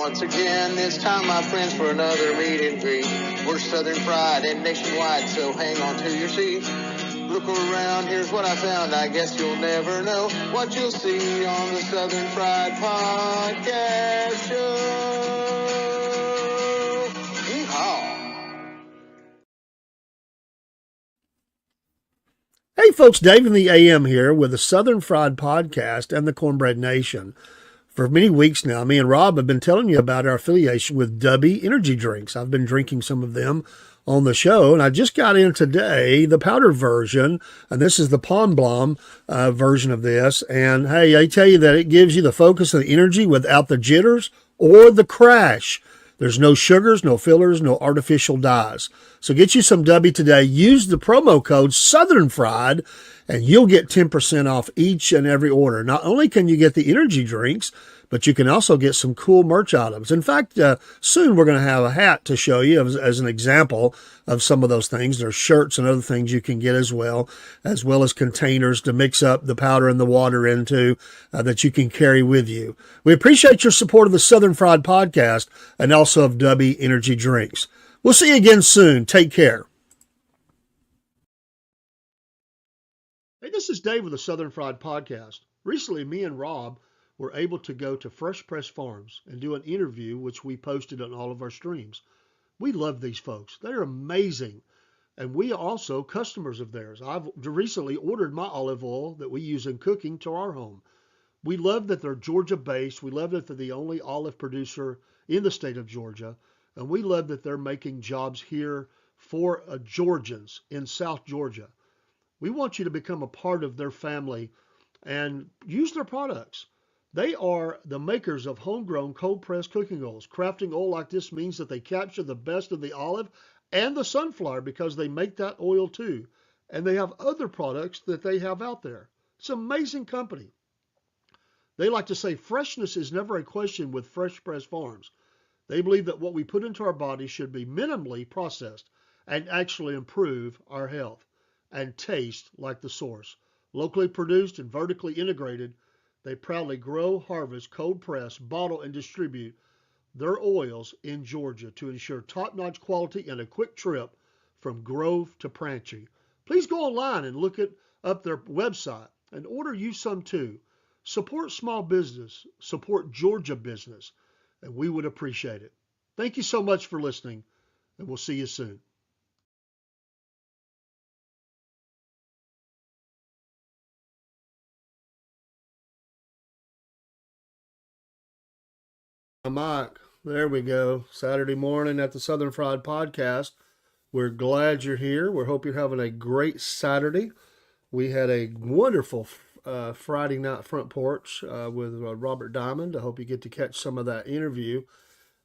once again, this time, my friends, for another meet and greet. We're Southern Fried and nationwide, so hang on to your seat. Look around, here's what I found. I guess you'll never know what you'll see on the Southern Fried Podcast Show. Yeehaw. Hey folks, Dave in the AM here with the Southern Fried Podcast and the Cornbread Nation. For many weeks now, me and Rob have been telling you about our affiliation with Dubby Energy Drinks. I've been drinking some of them on the show, and I just got in today the powdered version, and this is the Palm Blom version of this. And hey, I tell you that it gives you the focus and the energy without the jitters or the crash. There's no sugars, no fillers, no artificial dyes. So get you some Dubby today. Use the promo code Southern Fried, and you'll get 10% off each and every order. Not only can you get the energy drinks, but you can also get some cool merch items. In fact, soon we're going to have a hat to show you as an example of some of those things. There's shirts and other things you can get as well as containers to mix up the powder and the water into that you can carry with you. We appreciate your support of the Southern Fried Podcast and also of Dubby Energy Drinks. We'll see you again soon. Take care. Hey, this is Dave with the Southern Fried Podcast. Recently, me and Rob were able to go to Fresh Press Farms and do an interview, which we posted on all of our streams. We love these folks. They're amazing. And we are also customers of theirs. I've recently ordered my olive oil that we use in cooking to our home. We love that they're Georgia-based. We love that they're the only olive producer in the state of Georgia. And we love that they're making jobs here for Georgians in South Georgia. We want you to become a part of their family and use their products. They are the makers of homegrown cold-pressed cooking oils. Crafting oil like this means that they capture the best of the olive and the sunflower because they make that oil too. And they have other products that they have out there. It's an amazing company. They like to say freshness is never a question with Fresh Press Farms. They believe that what we put into our bodies should be minimally processed and actually improve our health and taste like the source. Locally produced and vertically integrated, they proudly grow, harvest, cold press, bottle, and distribute their oils in Georgia to ensure top-notch quality and a quick trip from grove to pantry. Please go online and look up their website and order you some too. Support small business, support Georgia business, and we would appreciate it. Thank you so much for listening, and we'll see you soon. Mike, there we go. Saturday morning at the Southern Fried Podcast. We're glad you're here. We hope you're having a great Saturday. We had a wonderful Friday night front porch with Robert Diamond. I hope you get to catch some of that interview,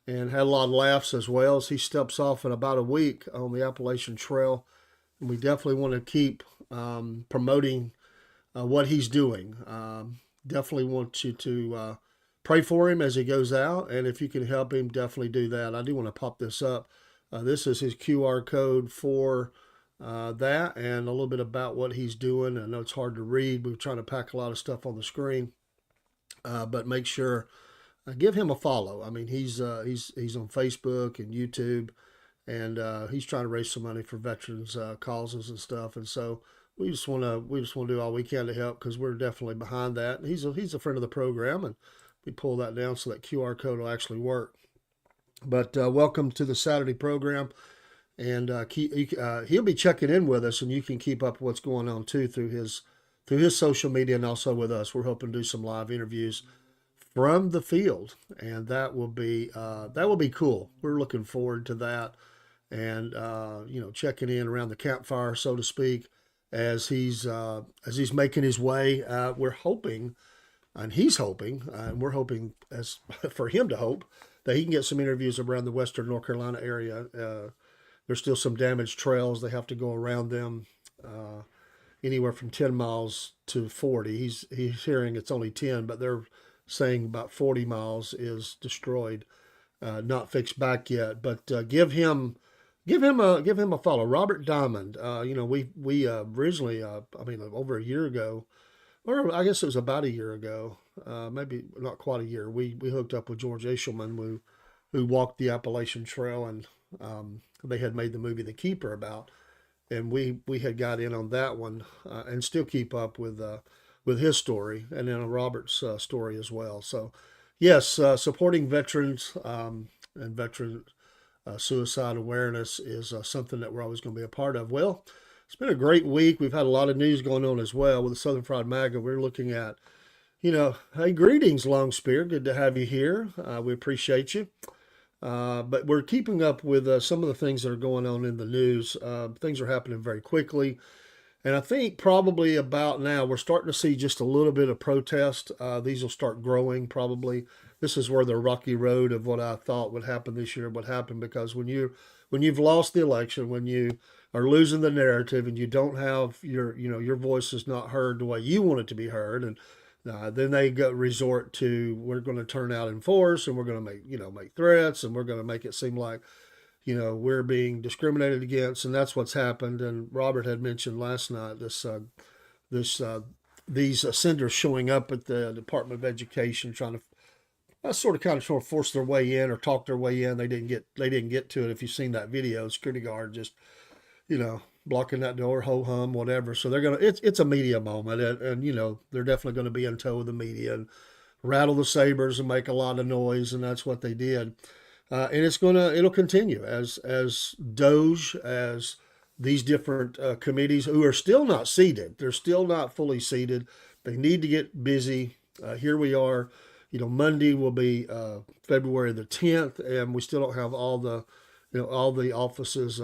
and had a lot of laughs as well as he steps off in about a week on the Appalachian Trail. And we definitely want to keep promoting what he's doing. Definitely want you to pray for him as he goes out, and if you can help him, definitely do that. I do want to pop this up. This is his QR code for that, and a little bit about what he's doing. I know it's hard to read. We're trying to pack a lot of stuff on the screen, but make sure give him a follow. I mean, he's on Facebook and YouTube, and he's trying to raise some money for veterans causes and stuff. And so we just want to do all we can to help because we're definitely behind that. He's a friend of the program, and we pull that down so that QR code will actually work. But welcome to the Saturday program, and he'll be checking in with us, and you can keep up with what's going on too through his social media and also with us. We're hoping to do some live interviews from the field, and that will be cool. We're looking forward to that, and checking in around the campfire, so to speak, as he's making his way. We're hoping. And he's hoping, and we're hoping as for him to hope, that he can get some interviews around the western North Carolina area. There's still some damaged trails. They have to go around them anywhere from 10 miles to 40. He's hearing it's only 10, but they're saying about 40 miles is destroyed, not fixed back yet. But give him a follow. Robert Diamond. We originally, over a year ago, or I guess it was about a year ago, maybe not quite a year. We hooked up with George Eshelman, who walked the Appalachian Trail, and they had made the movie The Keeper about, and we had got in on that one, and still keep up with his story, and then Robert's story as well. So, yes, supporting veterans and veteran suicide awareness is something that we're always going to be a part of. Well, it's been a great week. We've had a lot of news going on as well with the Southern Fried MAGA. We're looking at, hey, greetings, Long Spear. Good to have you here. We appreciate you. But we're keeping up with some of the things that are going on in the news. Things are happening very quickly. And I think probably about now we're starting to see just a little bit of protest. These will start growing probably. This is where the rocky road of what I thought would happen this year would happen, because when you've lost the election, when you are losing the narrative, and you don't have your voice is not heard the way you want it to be heard, and then they resort to, we're going to turn out in force, and we're going to make threats, and we're going to make it seem like we're being discriminated against, and that's what's happened. And Robert had mentioned last night these senders showing up at the Department of Education, trying to kind of force their way in or talk their way in. They didn't get to it. If you've seen that video, security guard just blocking that door, ho hum, whatever. So it's a media moment, and they're definitely going to be in tow with the media and rattle the sabers and make a lot of noise, and that's what they did. And it'll continue as Doge, as these different committees who are still not seated. They're still not fully seated. They need to get busy. Here we are. Monday will be February the 10th, and we still don't have all the offices.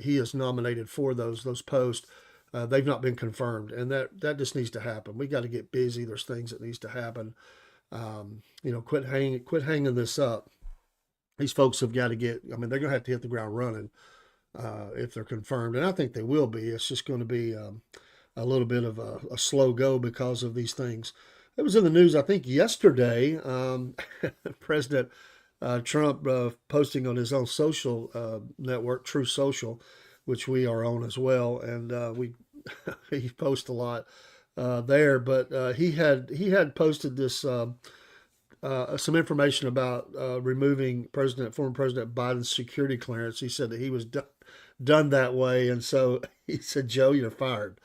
He is nominated for those posts. They've not been confirmed, and that just needs to happen. We got to get busy. There's things that needs to happen. Quit hanging this up. These folks have got to get. I mean, they're going to have to hit the ground running if they're confirmed, and I think they will be. It's just going to be a little bit of a slow go because of these things. It was in the news, I think, yesterday. President Trump posting on his own social network, True Social, which we are on as well, and he posts a lot there. But he had posted this some information about removing former President Biden's security clearance. He said that he was done that way, and so he said, "Joe, you're fired."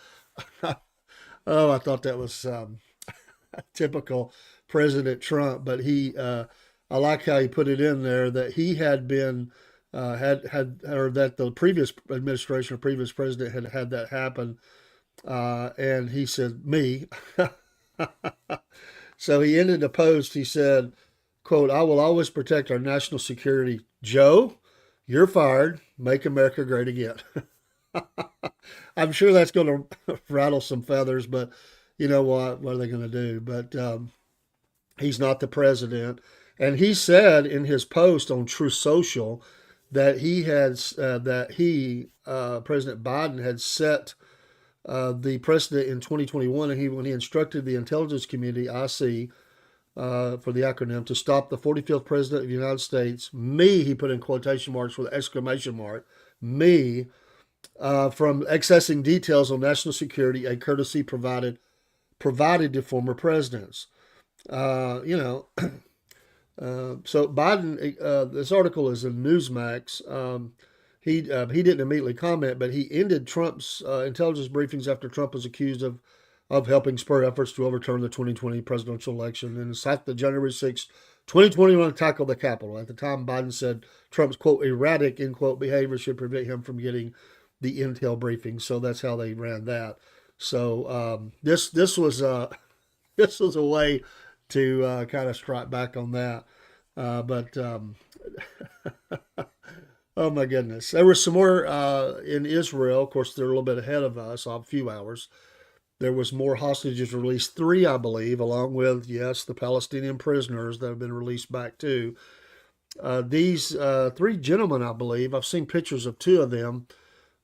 Oh, I thought that was typical President Trump, but I like how he put it in there that he had been or that the previous administration or previous president had that happen, and he said, "Me." So he ended the post. He said, quote, "I will always protect our national security. Joe, you're fired. Make America great again." I'm sure that's going to rattle some feathers, but you know what? What are they going to do? But he's not the president. And he said in his post on True Social that President Biden had set the precedent in 2021, and when he instructed the intelligence community, IC, for the acronym, to stop the 45th president of the United States, me, he put in quotation marks with exclamation mark, me, from accessing details on national security, a courtesy provided to former presidents. So Biden, this article is in Newsmax. He didn't immediately comment, but he ended Trump's intelligence briefings after Trump was accused of helping spur efforts to overturn the 2020 presidential election and cite the January 6, 2021 attack on the Capitol. At the time, Biden said Trump's, quote, erratic, end quote, behavior should prevent him from getting the intel briefing. So that's how they ran that. So this was a way to kind of strike back on that. But oh my goodness. There was some more in Israel. Of course, they're a little bit ahead of us, a few hours. There was more hostages released, 3, I believe, along with, yes, the Palestinian prisoners that have been released back too. These 3 gentlemen, I believe, I've seen pictures of 2 of them.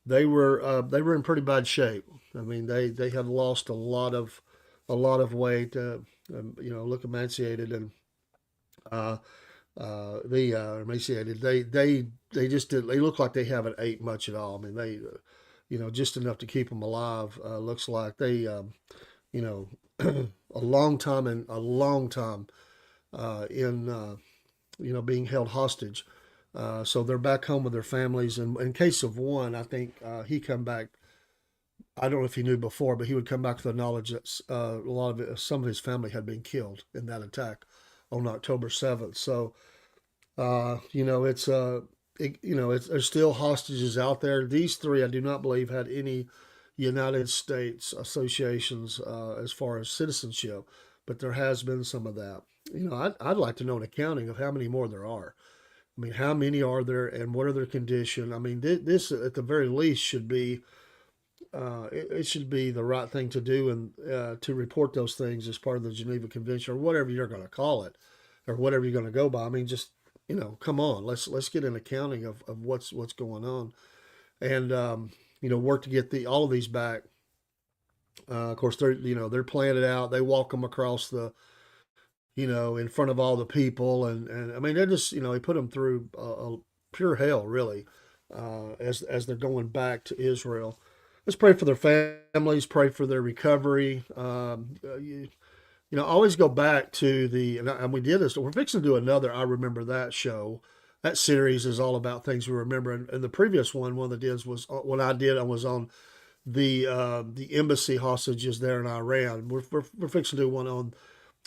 They were in pretty bad shape. I mean, they had lost a lot of weight, look emaciated, and emaciated. They just did. They look like they haven't ate much at all. I mean, they, just enough to keep them alive. Looks like they, a long time and a long time in being held hostage. So they're back home with their families. And in case of one, I think he come back. I don't know if he knew before, but he would come back to the knowledge that a lot of some of his family had been killed in that attack on October 7th. So there's still hostages out there. These three, I do not believe, had any United States associations as far as citizenship, but there has been some of that. I'd like to know an accounting of how many more there are. I mean, how many are there, and what are their condition? I mean, this at the very least should be it should be the right thing to do, and to report those things as part of the Geneva Convention or whatever you're going to call it, or whatever you're going to go by. I mean, just come on, let's get an accounting of what's going on, and work to get the all of these back. Of course, they're playing it out. They walk them across the in front of all the people, and I mean they're just they put them through a pure hell really, as they're going back to Israel. Let's pray for their families, pray for their recovery. Always go back to and we did this. We're fixing to do another. I remember that show. That series is all about things we remember. And the previous one of the deals was what I did. I was on the embassy hostages there in Iran. We're fixing to do one on.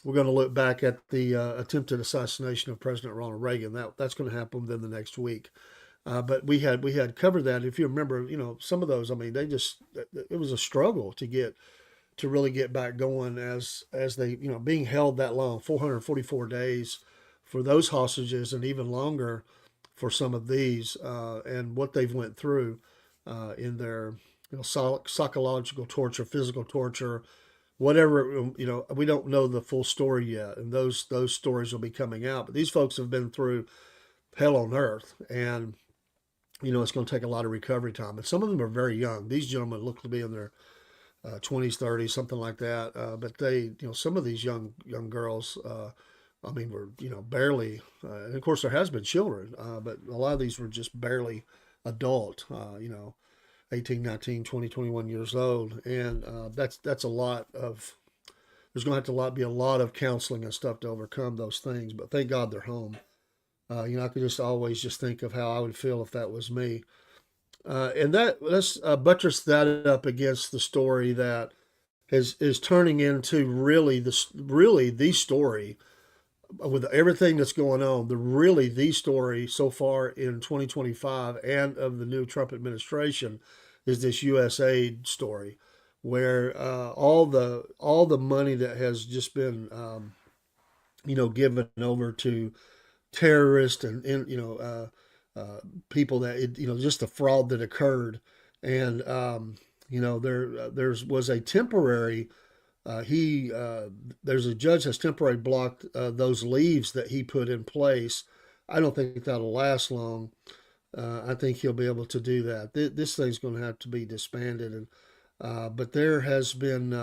We're going to look back at the attempted assassination of President Ronald Reagan. That's going to happen within the next week. But we had covered that. If you remember, some of those. I mean, it was a struggle to really get back going as they being held that long, 444 days for those hostages, and even longer for some of these, and what they've went through in their psychological torture, physical torture, whatever. We don't know the full story yet, and those stories will be coming out. But these folks have been through hell on earth, and it's going to take a lot of recovery time. And some of them are very young. These gentlemen look to be in their 20s, 30s, something like that. But they, some of these young girls, I mean, were barely. And of course, there has been children, but a lot of these were just barely adult. 18, 19, 20, 21 years old, and that's a lot of. There's going to have to be a lot of counseling and stuff to overcome those things. But thank God they're home. I could just always just think of how I would feel if that was me. And let's buttress that up against the story that is turning into really the story with everything that's going on. The story so far in 2025 and of the new Trump administration is this U.S. aid story, where all the money that has just been given over to terrorists and people that just the fraud that occurred. And there was a temporary there's a judge has temporarily blocked those leaves that he put in place. I don't think that'll last long. I think he'll be able to do that. This thing's going to have to be disbanded, and but there has been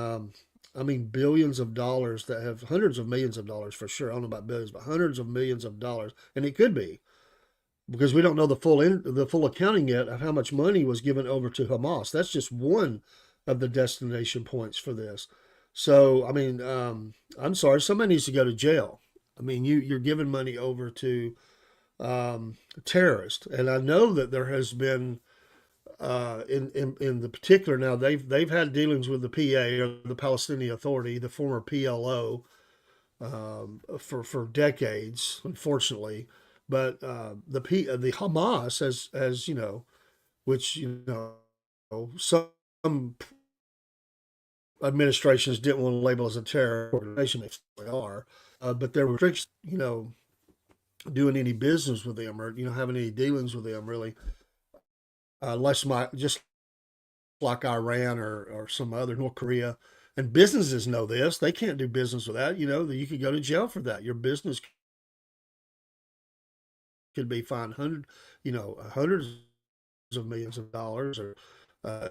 I mean, billions of dollars that have hundreds of millions of dollars for sure. I don't know about billions, but hundreds of millions of dollars, and it could be because we don't know the full accounting yet of how much money was given over to Hamas. That's just one of the destination points for this. So, I mean, I'm sorry, somebody needs to go to jail. I mean, you're giving money over to terrorists, and I know that there has been in the particular now they've had dealings with the PA or the Palestinian Authority, the former PLO, for decades, unfortunately. But the Hamas as which some administrations didn't want to label as a terror organization. They are, but there were restrictions, doing any business with them or having any dealings with them really, just like Iran or some other North Korea. And businesses know this; they can't do business with that. You could go to jail for that. Your business could be fined hundreds of millions of dollars, or uh,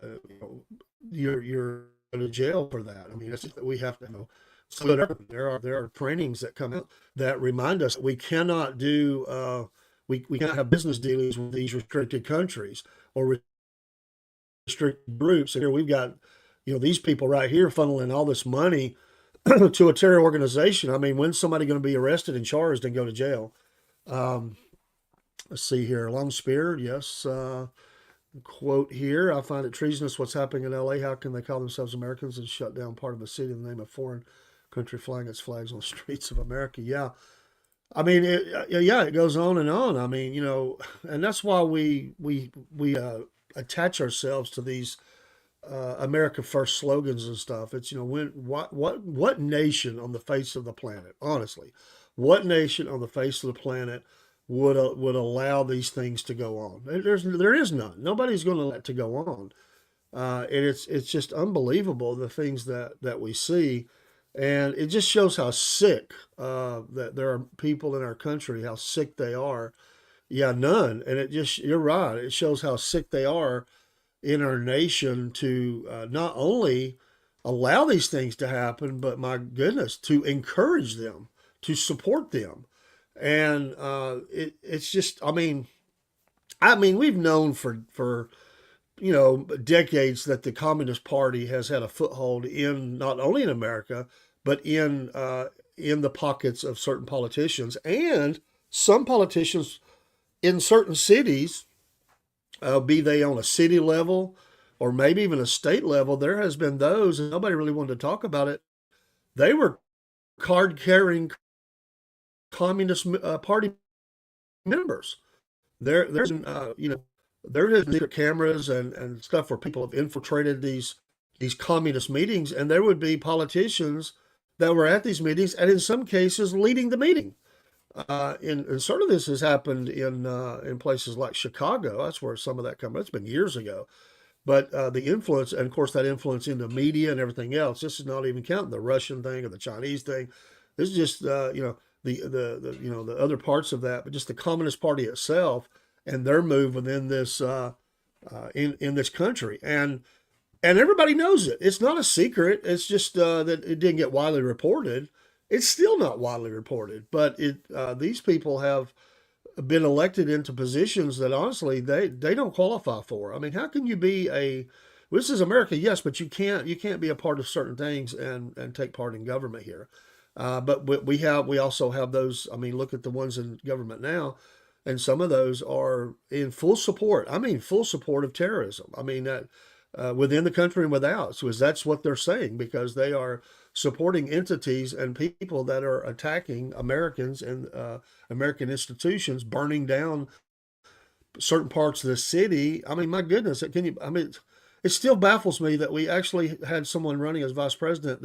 you're going to jail for that. I mean, we have to know. So there are trainings that come out that remind us that we cannot do we cannot have business dealings with these restricted countries or restricted groups. And here we've got these people right here funneling all this money to a terror organization. I mean, when's somebody going to be arrested and charged and go to jail? Um, let's see here. Long spear, yes. Quote here, I find it treasonous what's happening in LA. How can they call themselves Americans and shut down part of a city in the name of foreign country flying its flags on the streets of America? Yeah. I mean, yeah, it goes on and on. I mean, and that's why we attach ourselves to these America First slogans and stuff. It's when what nation on the face of the planet, honestly, what nation on the face of the planet would allow these things to go on? There is none. Nobody's going to let it to go on. And it's just unbelievable the things that we see, and it just shows how sick that there are people in our country, how sick they are. Yeah, none. And you're right. It shows how sick they are in our nation to not only allow these things to happen, but my goodness, to encourage them, to support them. And it's just, I mean, we've known for decades that the Communist Party has had a foothold in not only in America, but in the pockets of certain politicians, and some politicians in certain cities, be they on a city level or maybe even a state level. There has been those, and nobody really wanted to talk about it. They were card carrying Communist Party members. There's there is secret cameras and stuff where people have infiltrated these communist meetings, and there would be politicians that were at these meetings, and in some cases leading the meeting. And sort of this has happened in places like Chicago. That's where some of that comes. It's been years ago, but the influence, and of course that influence in the media and everything else. This is not even counting the Russian thing or the Chinese thing. This is just the other parts of that, but just the Communist Party itself and their move within this in this country, and everybody knows it. It's not a secret. It's just that it didn't get widely reported. It's still not widely reported, but these people have been elected into positions that honestly they don't qualify for. I mean, how can you be this is America, yes, but you can't be a part of certain things and take part in government here. But we also have those. I mean, look at the ones in government now, and some of those are in full support. I mean, full support of terrorism. I mean that within the country and without. So that's what they're saying, because they are supporting entities and people that are attacking Americans and American institutions, burning down certain parts of the city. I mean, my goodness, can you? I mean, it still baffles me that we actually had someone running as vice president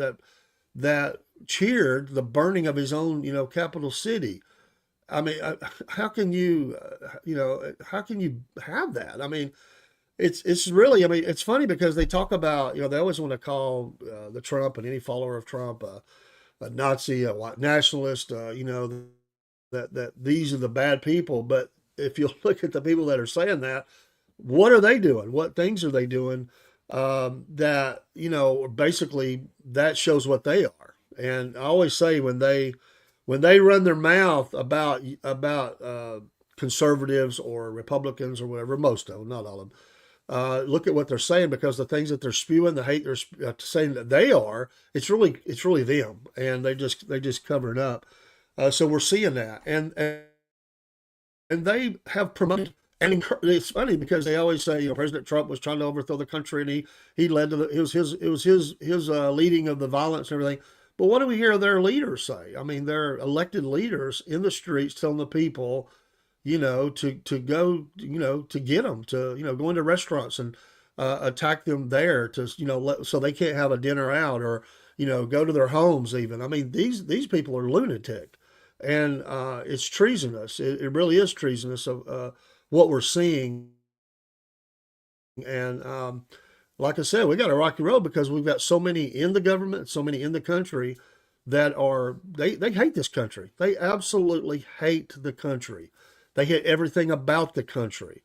that cheered the burning of his own, capital city. I mean, how can how can you have that? I mean, it's really, I mean, it's funny because they talk about, they always want to call the Trump and any follower of Trump a Nazi, a white nationalist, that these are the bad people. But if you look at the people that are saying that, what are they doing? What things are they doing that, basically that shows what they are. And I always say when they run their mouth about conservatives or Republicans or whatever, most of them, not all of them, look at what they're saying, because the things that they're spewing, the hate they're saying that they are, it's really them, and they just cover it up. So we're seeing that, and they have promoted. And it's funny because they always say, President Trump was trying to overthrow the country, and he led to it was his leading of the violence and everything. But what do we hear their leaders say? I mean, their elected leaders in the streets telling the people, to go, to get them, to, go into restaurants and attack them there, to, so they can't have a dinner out, or, go to their homes even. I mean, these people are lunatic, and it's treasonous. It really is treasonous of what we're seeing. And like I said, we got a rocky road because we've got so many in the government, so many in the country that they hate this country. They absolutely hate the country. They hate everything about the country.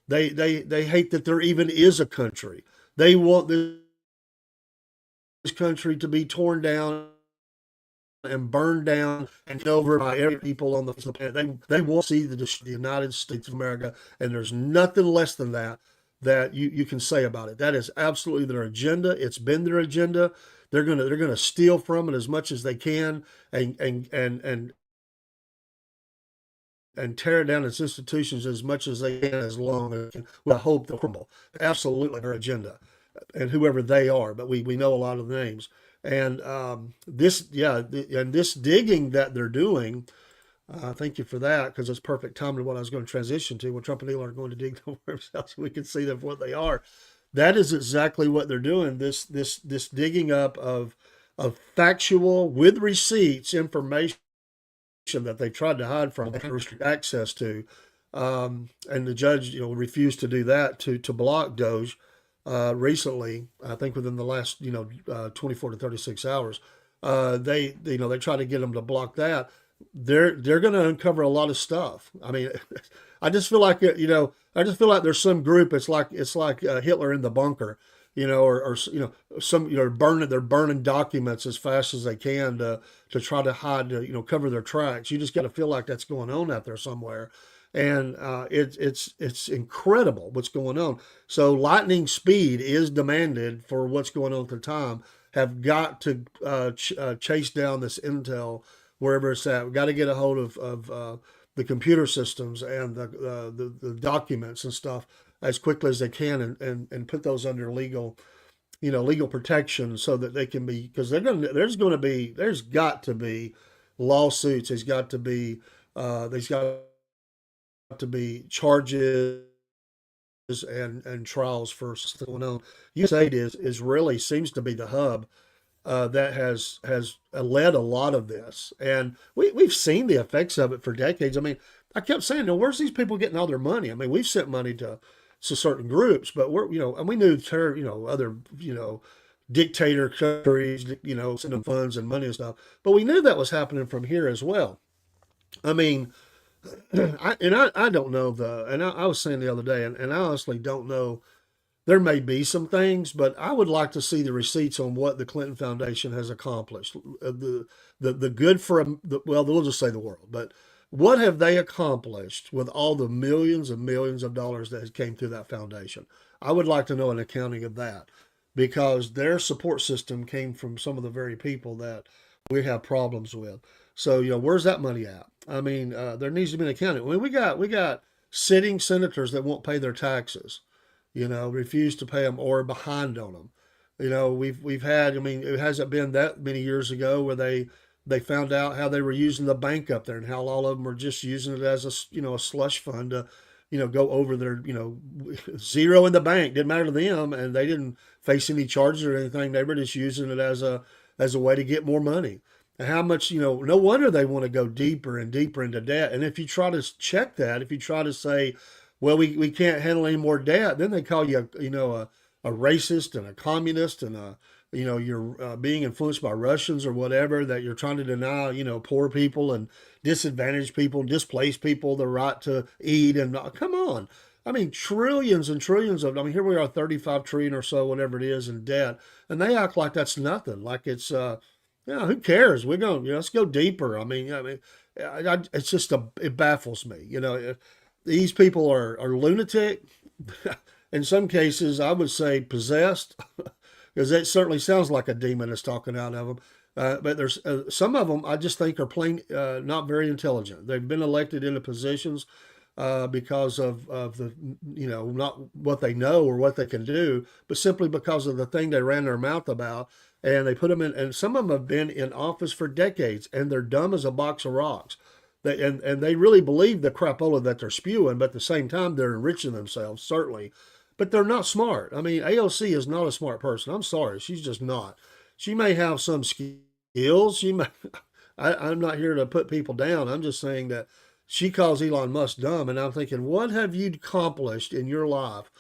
They hate that there even is a country. They want this country to be torn down and burned down and taken over by every people on the planet. They want to see the United States of America, and there's nothing less than that you can say about it. That is absolutely their agenda. It's been their agenda. they're gonna steal from it as much as they can, and tear down its institutions as much as they can, as long as with hope they'll crumble. Absolutely their agenda, and whoever they are, but we know a lot of the names. And and this digging that they're doing, thank you for that, because it's perfect timing to what I was going to transition to. When Trump and Elon are going to dig themselves, so we can see them for what they are. That is exactly what they're doing. This digging up of factual, with receipts, information that they tried to hide from, restrict access to, and the judge, refused to do that, to block Doge recently. I think within the last 24 to 36 hours, they try to get them to block that. They're going to uncover a lot of stuff. I mean, I just feel like I just feel like there's some group. It's like Hitler in the bunker, or some they're burning documents as fast as they can to try to hide, cover their tracks. You just got to feel like that's going on out there somewhere, and it's incredible what's going on. So lightning speed is demanded for what's going on at the time. Have got to chase down this intel wherever it's at. We've got to get a hold of the computer systems and the documents and stuff as quickly as they can, and put those under legal protection, so that they can be, because there's got to be lawsuits. There's got to be charges and trials for what's going on. USAID is really seems to be the hub that has led a lot of this, and we've seen the effects of it for decades. I mean, I kept saying, "No, where's these people getting all their money?" I mean, we've sent money to certain groups, but and we knew other dictator countries, sending funds and money and stuff, but we knew that was happening from here as well. I mean, I don't know and I was saying the other day, and I honestly don't know. There may be some things, but I would like to see the receipts on what the Clinton Foundation has accomplished. The good for well, we'll just say the world, but what have they accomplished with all the millions and millions of dollars that came through that foundation? I would like to know an accounting of that, because their support system came from some of the very people that we have problems with. So, where's that money at? I mean, there needs to be an accounting. I mean, we got sitting senators that won't pay their taxes, refuse to pay them, or behind on them. We've had. I mean, it hasn't been that many years ago where they found out how they were using the bank up there, and how all of them were just using it as a slush fund to go over their zero in the bank. Didn't matter to them, and they didn't face any charges or anything. They were just using it as a way to get more money. And how much, no wonder they want to go deeper and deeper into debt. And if you try to check that, if you try to say, well, we can't handle any more debt, then they call you a racist and a communist, and you're being influenced by Russians or whatever, that you're trying to deny poor people and disadvantaged people, displaced people the right to eat. And come on, I mean, trillions and trillions of. I mean, here we are, 35 trillion or so, whatever it is, in debt, and they act like that's nothing. Like it's who cares? We're going, let's go deeper. It's just it baffles me. These people are lunatic. In some cases, I would say possessed, because it certainly sounds like a demon is talking out of them. But there's some of them I just think are plain not very intelligent. They've been elected into positions because of the not what they know or what they can do, but simply because of the thing they ran their mouth about. And they put them in, and some of them have been in office for decades, and they're dumb as a box of rocks. And they really believe the crapola that they're spewing, but at the same time, they're enriching themselves, certainly. But they're not smart. I mean, AOC is not a smart person. I'm sorry. She's just not. She may have some skills. I'm not here to put people down. I'm just saying that she calls Elon Musk dumb. And I'm thinking, what have you accomplished in your life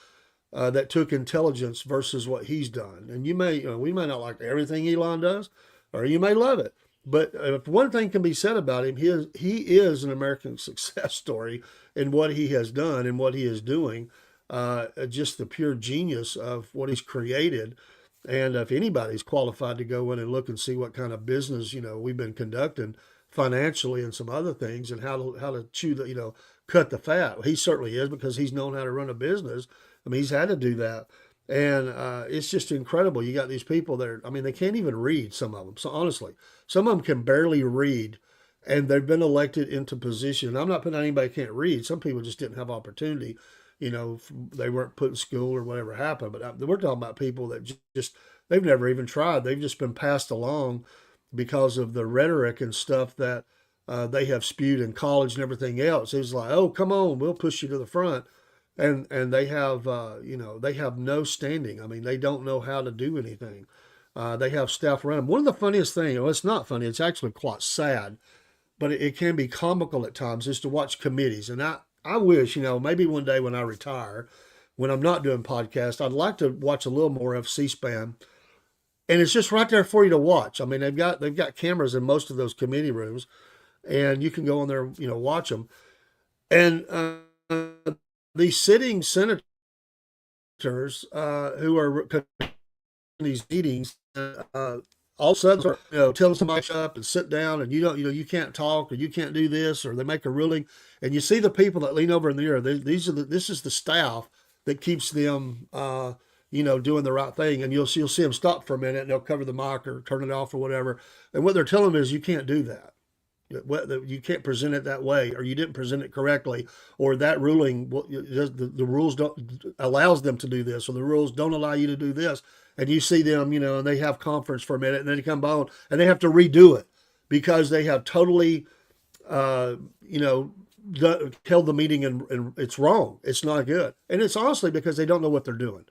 that took intelligence versus what he's done? And we may not like everything Elon does, or you may love it. But if one thing can be said about him, he is an American success story in what he has done and what he is doing. Just the pure genius of what he's created. And if anybody's qualified to go in and look and see what kind of business we've been conducting financially and some other things, and how to cut the fat, he certainly is, because he's known how to run a business. I mean, he's had to do that. And it's just incredible. You got these people that are, I mean, they can't even read, some of them. So honestly, some of them can barely read, and they've been elected into position. And I'm not putting anybody can't read. Some people just didn't have opportunity. They weren't put in school or whatever happened. But we're talking about people that just, they've never even tried. They've just been passed along because of the rhetoric and stuff that they have spewed in college and everything else. It was like, oh, come on, we'll push you to the front, and they have they have no standing. I mean, they don't know how to do anything. They have staff around them. One of the funniest things, well, it's not funny, it's actually quite sad, but it can be comical at times, is to watch committees. And I wish, maybe one day when I retire, when I'm not doing podcasts, I'd like to watch a little more of C-SPAN. And it's just right there for you to watch. I mean, they've got cameras in most of those committee rooms, and you can go in there, watch them. And these sitting senators who are these meetings, all of a sudden, telling somebody to shut up and sit down, and you can't talk, or you can't do this, or they make a ruling, and you see the people that lean over in the ear. This is the staff that keeps them, doing the right thing, and you'll see them stop for a minute, and they'll cover the mic or turn it off or whatever, and what they're telling them is you can't do that. You can't present it that way, or you didn't present it correctly, or that ruling, the rules don't allows them to do this, or the rules don't allow you to do this. And you see them, and they have conference for a minute, and then they come on and they have to redo it because they have totally, uh, you know, held the meeting, and it's wrong. It's not good, and it's honestly because they don't know what they're doing.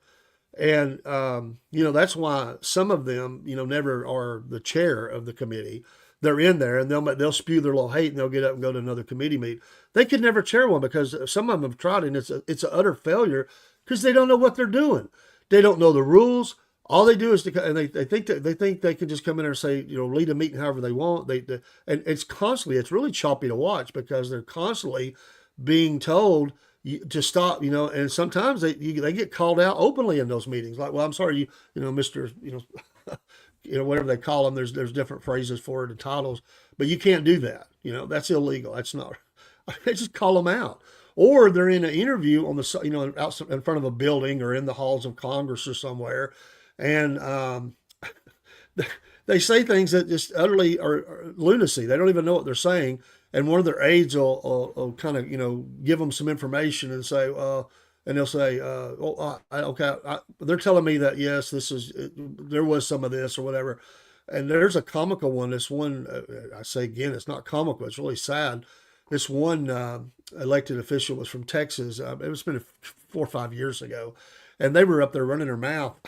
And that's why some of them, never are the chair of the committee. They're in there, and they'll spew their little hate, and they'll get up and go to another committee meet. They could never chair one because some of them have tried, and it's an utter failure because they don't know what they're doing. They don't know the rules. All they do is and they think they can just come in there and say, lead a meeting however they want. And it's really choppy to watch because they're constantly being told to stop, and sometimes they get called out openly in those meetings. Like, well, I'm sorry, Mister, whatever they call them. There's different phrases for it and titles, but you can't do that. That's illegal. That's not. They just call them out, or they're in an interview on the out in front of a building or in the halls of Congress or somewhere, and they say things that just utterly are lunacy. They don't even know what they're saying. And one of their aides will kind of, give them some information and say, and they'll say, okay, they're telling me that, yes, there was some of this or whatever. And there's a comical one. This one, I say again, it's not comical. It's really sad. This one elected official was from Texas. It was been 4 or 5 years ago. And they were up there running their mouth.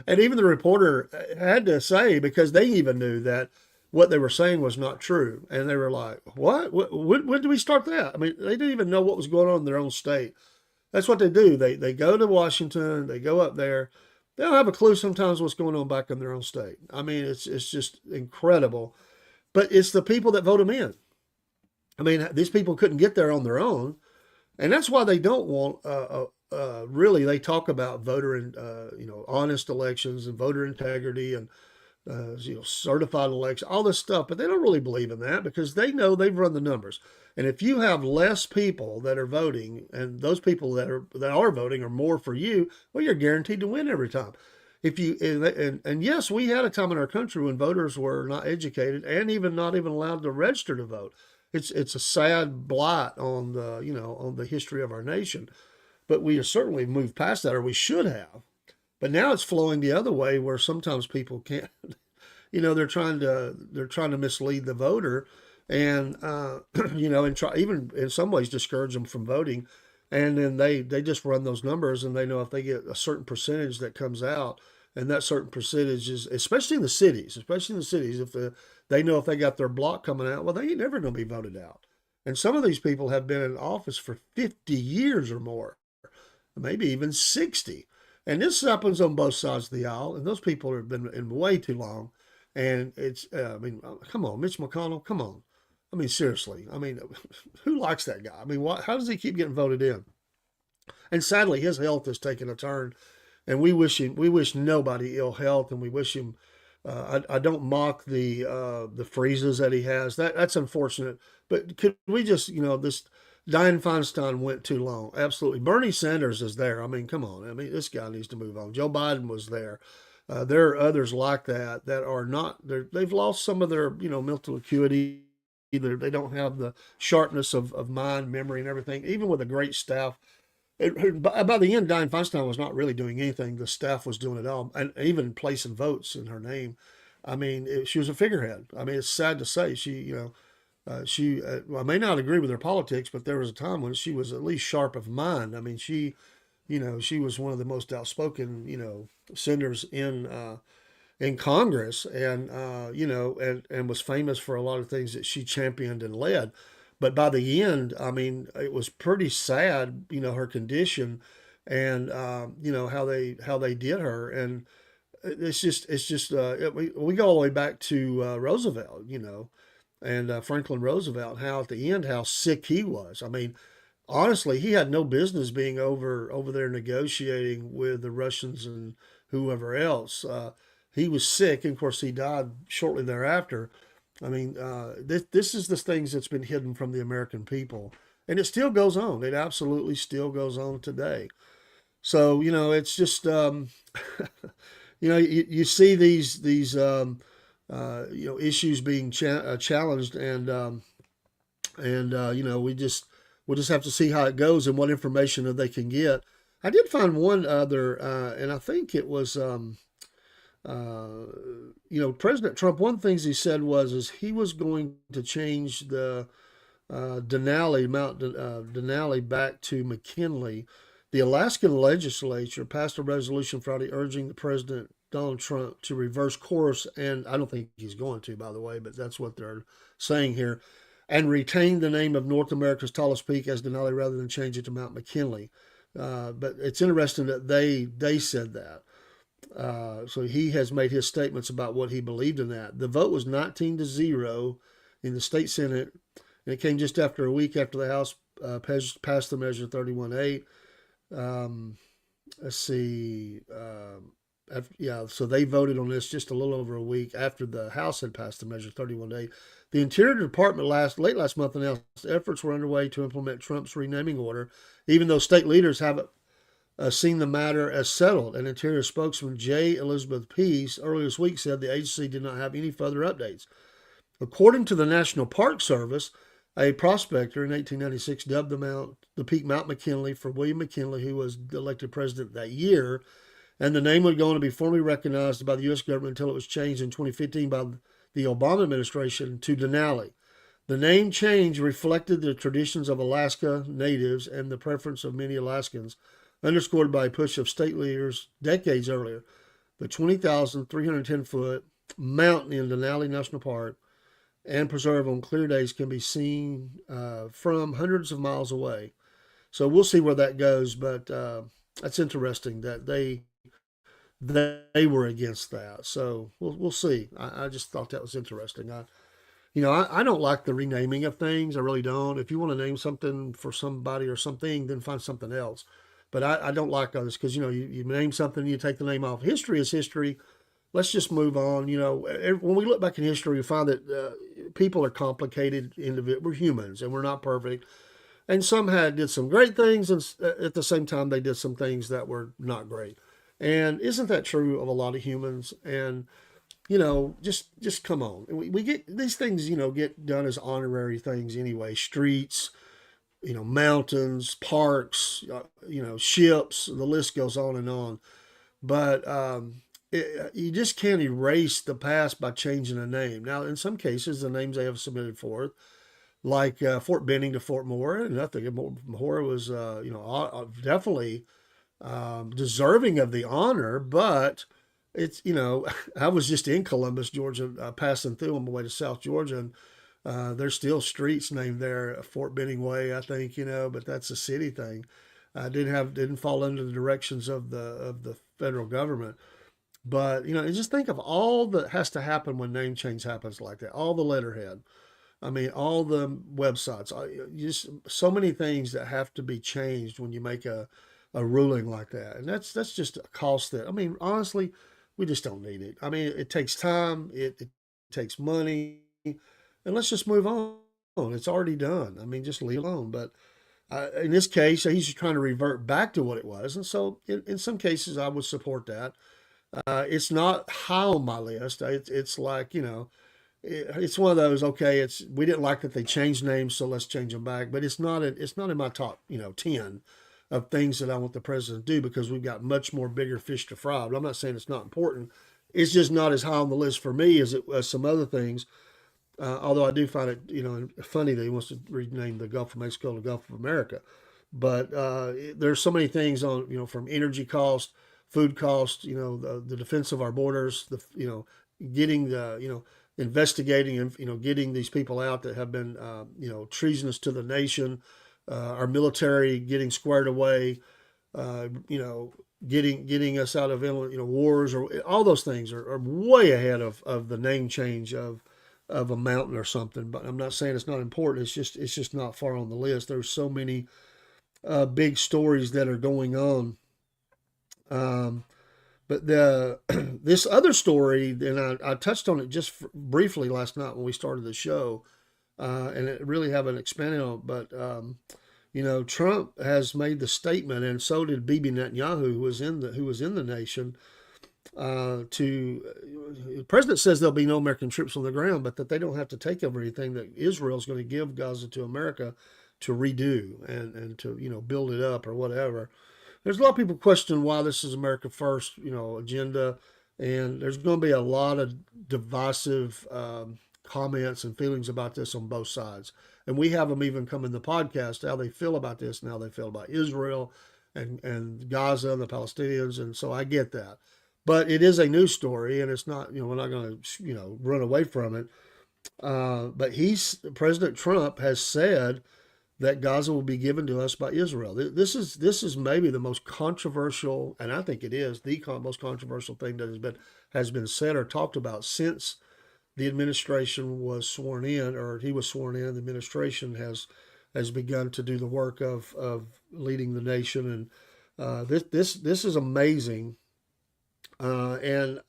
And even the reporter had to say, because they even knew that what they were saying was not true. And they were like, what? When did we start that? I mean, they didn't even know what was going on in their own state. That's what they do. They go to Washington, they go up there. They don't have a clue sometimes what's going on back in their own state. I mean, it's just incredible. But it's the people that vote them in. I mean, these people couldn't get there on their own. And that's why they don't want, really, they talk about voter and, honest elections and voter integrity and, certified election, all this stuff, but they don't really believe in that because they know they've run the numbers. And if you have less people that are voting, and those people that are voting are more for you, well, you're guaranteed to win every time. If you and yes, we had a time in our country when voters were not educated and even not even allowed to register to vote. It's a sad blight on the history of our nation. But we have certainly moved past that, or we should have. But now it's flowing the other way, where sometimes people can't, they're trying to mislead the voter, and and try, even in some ways, discourage them from voting. And then they just run those numbers, and they know if they get a certain percentage that comes out, and that certain percentage is, especially in the cities, if they know if they got their block coming out, well, they ain't never going to be voted out. And some of these people have been in office for 50 years or more, maybe even 60. And this happens on both sides of the aisle, and those people have been in way too long. And it's, come on, Mitch McConnell, come on. I mean, seriously. I mean, who likes that guy? I mean, how does he keep getting voted in? And sadly, his health has taken a turn, and we wish nobody ill health, and we wish him. I don't mock the freezes that he has. That's unfortunate. But could we just, Dianne Feinstein went too long. Absolutely. Bernie Sanders is there. I mean, come on. I mean, this guy needs to move on. Joe Biden was there. There are others like that that are not. They've lost some of their mental acuity. Either they don't have the sharpness of mind, memory, and everything. Even with a great staff, by the end, Dianne Feinstein was not really doing anything. The staff was doing it all, and even placing votes in her name. I mean, she was a figurehead. I mean, it's sad to say well, I may not agree with her politics, but there was a time when she was at least sharp of mind. I mean, she was one of the most outspoken, senators in Congress, and and was famous for a lot of things that she championed and led. But by the end, I mean, it was pretty sad, her condition, and how they did her, and we go all the way back to Roosevelt, and Franklin Roosevelt, how at the end how sick he was. I mean, honestly, he had no business being over there negotiating with the Russians and whoever else. He was sick, and of course, he died shortly thereafter. I mean, this is the things that's been hidden from the American people, and it still goes on. It absolutely still goes on today. So it's just you see these issues being challenged, and we'll just have to see how it goes and what information that they can get. I did find one other, and I think it was uh, President Trump. One of the things he said was is he was going to change the Denali back to McKinley. The Alaskan legislature passed a resolution Friday urging the president Donald Trump to reverse course, and I don't think he's going to, by the way, but that's what they're saying here, and retain the name of North America's tallest peak as Denali rather than change it to Mount McKinley. But it's interesting that they said that. So he has made his statements about what he believed in that. The vote was 19-0 in the state Senate, and it came just after a week after the House passed the measure 31-8. Um, let's see. Yeah, so they voted on this just a little over a week after the House had passed the measure 31-8. The Interior Department late last month announced efforts were underway to implement Trump's renaming order, even though state leaders haven't seen the matter as settled. An Interior spokesman, J. Elizabeth Peace, earlier this week said the agency did not have any further updates. According to the National Park Service, a prospector in 1896 dubbed the peak Mount McKinley for William McKinley, who was elected president that year, and the name would go on to be formally recognized by the U.S. government until it was changed in 2015 by the Obama administration to Denali. The name change reflected the traditions of Alaska natives and the preference of many Alaskans, underscored by a push of state leaders decades earlier. The 20,310-foot mountain in Denali National Park and preserve on clear days can be seen from hundreds of miles away. So we'll see where that goes, but that's interesting that they were against that. So we'll see. I just thought that was interesting. I don't like the renaming of things. I really don't. If you want to name something for somebody or something, then find something else. But I don't like those because you name something, you take the name off. History is history. Let's just move on. When we look back in history, we find that people are complicated individuals. We're humans and we're not perfect. And some did some great things, and at the same time, they did some things that were not great. And isn't that true of a lot of humans? And just come on. We get these things, get done as honorary things anyway. Streets, mountains, parks, ships. The list goes on and on. But you just can't erase the past by changing a name. Now, in some cases, the names they have submitted forth, like Fort Benning to Fort Moore, and I think Moore was, definitely deserving of the honor, but it's, I was just in Columbus, Georgia, passing through on my way to South Georgia, and there's still streets named there, Fort Benning Way, I think, but that's a city thing. Didn't fall under the directions of the federal government. But and just think of all that has to happen when name change happens like that. All the letterhead. I mean, all the websites. Just so many things that have to be changed when you make a ruling like that, and that's just a cost that. I mean, honestly, we just don't need it. I mean, it takes time. It takes money, and let's just move on. It's already done. I mean, just leave it alone. But In this case, he's just trying to revert back to what it was. And so in some cases, I would support that. It's not high on my list. It's like, it's one of those, okay, we didn't like that they changed names, so let's change them back. But it's not in my top, 10 of things that I want the president to do because we've got much more bigger fish to fry. But I'm not saying it's not important. It's just not as high on the list for me as some other things. Although I do find it, funny that he wants to rename the Gulf of Mexico to Gulf of America. But there's so many things on, from energy cost, food cost, the defense of our borders, getting the, investigating and, getting these people out that have been, treasonous to the nation, our military getting squared away, uh, you know, getting us out of, wars, or all those things are way ahead of the name change of a mountain or something. But I'm not saying it's not important. It's just not far on the list. There's so many big stories that are going on. Um, but the this other story, and I touched on it just briefly last night when we started the show, and it really haven't expanded on it. But Trump has made the statement, and so did Bibi Netanyahu, who was in the nation. The president says there'll be no American troops on the ground, but that they don't have to take over anything. That Israel's going to give Gaza to America to redo and to build it up or whatever. There's a lot of people question why this is America First, agenda, and there's going to be a lot of divisive comments and feelings about this on both sides. And we have them even come in the podcast how they feel about this and how they feel about Israel and Gaza and the Palestinians, and so I get that. But it is a news story, and it's not, we're not going to, run away from it. But President Trump has said that Gaza will be given to us by Israel. This is maybe the most controversial, and I think it is the most controversial thing that has been said or talked about since the administration was sworn in, or he was sworn in. The administration has begun to do the work of leading the nation, and this is amazing. And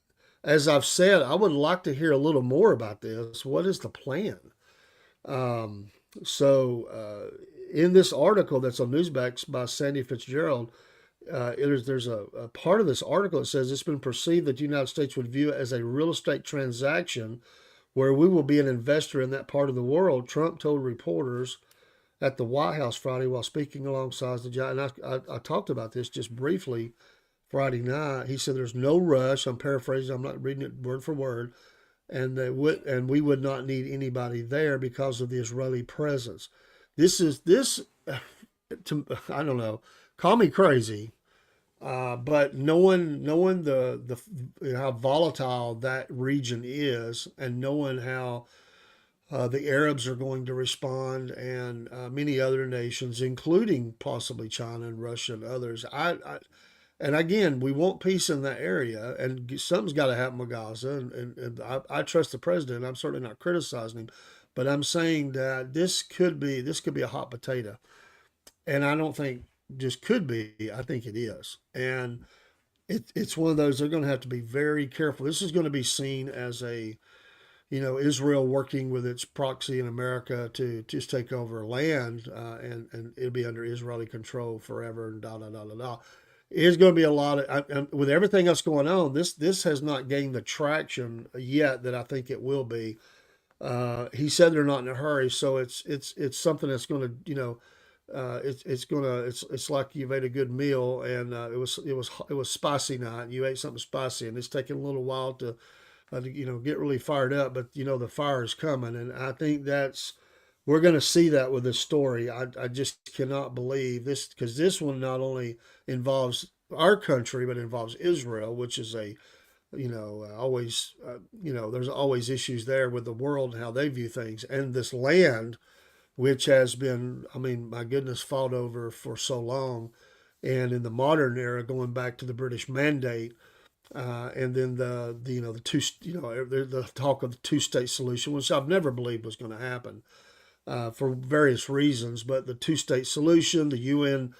as I've said, I would like to hear a little more about this. What is the plan? Um, in this article that's on Newsmax by Sandy Fitzgerald, there's a part of this article that says it's been perceived that the United States would view it as a real estate transaction where we will be an investor in that part of the world. Trump told reporters at the White House Friday while speaking alongside the giant. And I talked about this just briefly Friday night. He said there's no rush. I'm paraphrasing. I'm not reading it word for word. And we would not need anybody there because of the Israeli presence. This I don't know. Call me crazy, but knowing the how volatile that region is, and knowing how the Arabs are going to respond, and many other nations, including possibly China and Russia and others, and again, we want peace in that area, and something's got to happen with Gaza. And I trust the president. I'm certainly not criticizing him, but I'm saying that this could be a hot potato, and I don't think just could be. I think it is, and it's one of those they're going to have to be very careful. This is going to be seen as Israel working with its proxy in America to just take over land, and it'll be under Israeli control forever, and da da da da da. It's going to be a lot of with everything else going on. This has not gained the traction yet that I think it will be. He said they're not in a hurry, so it's something that's going to it's like you've ate a good meal, and it was spicy night. You ate something spicy, and it's taking a little while to get really fired up, but the fire is coming, and I think we're going to see that with this story. I just cannot believe this, because this one not only involves our country but involves Israel, which is always there's always issues there with the world and how they view things, and this land which has been, I mean, my goodness, fought over for so long, and in the modern era going back to the British Mandate. And then the talk of the two-state solution, which I've never believed was going to happen for various reasons. But the two-state solution, the UN,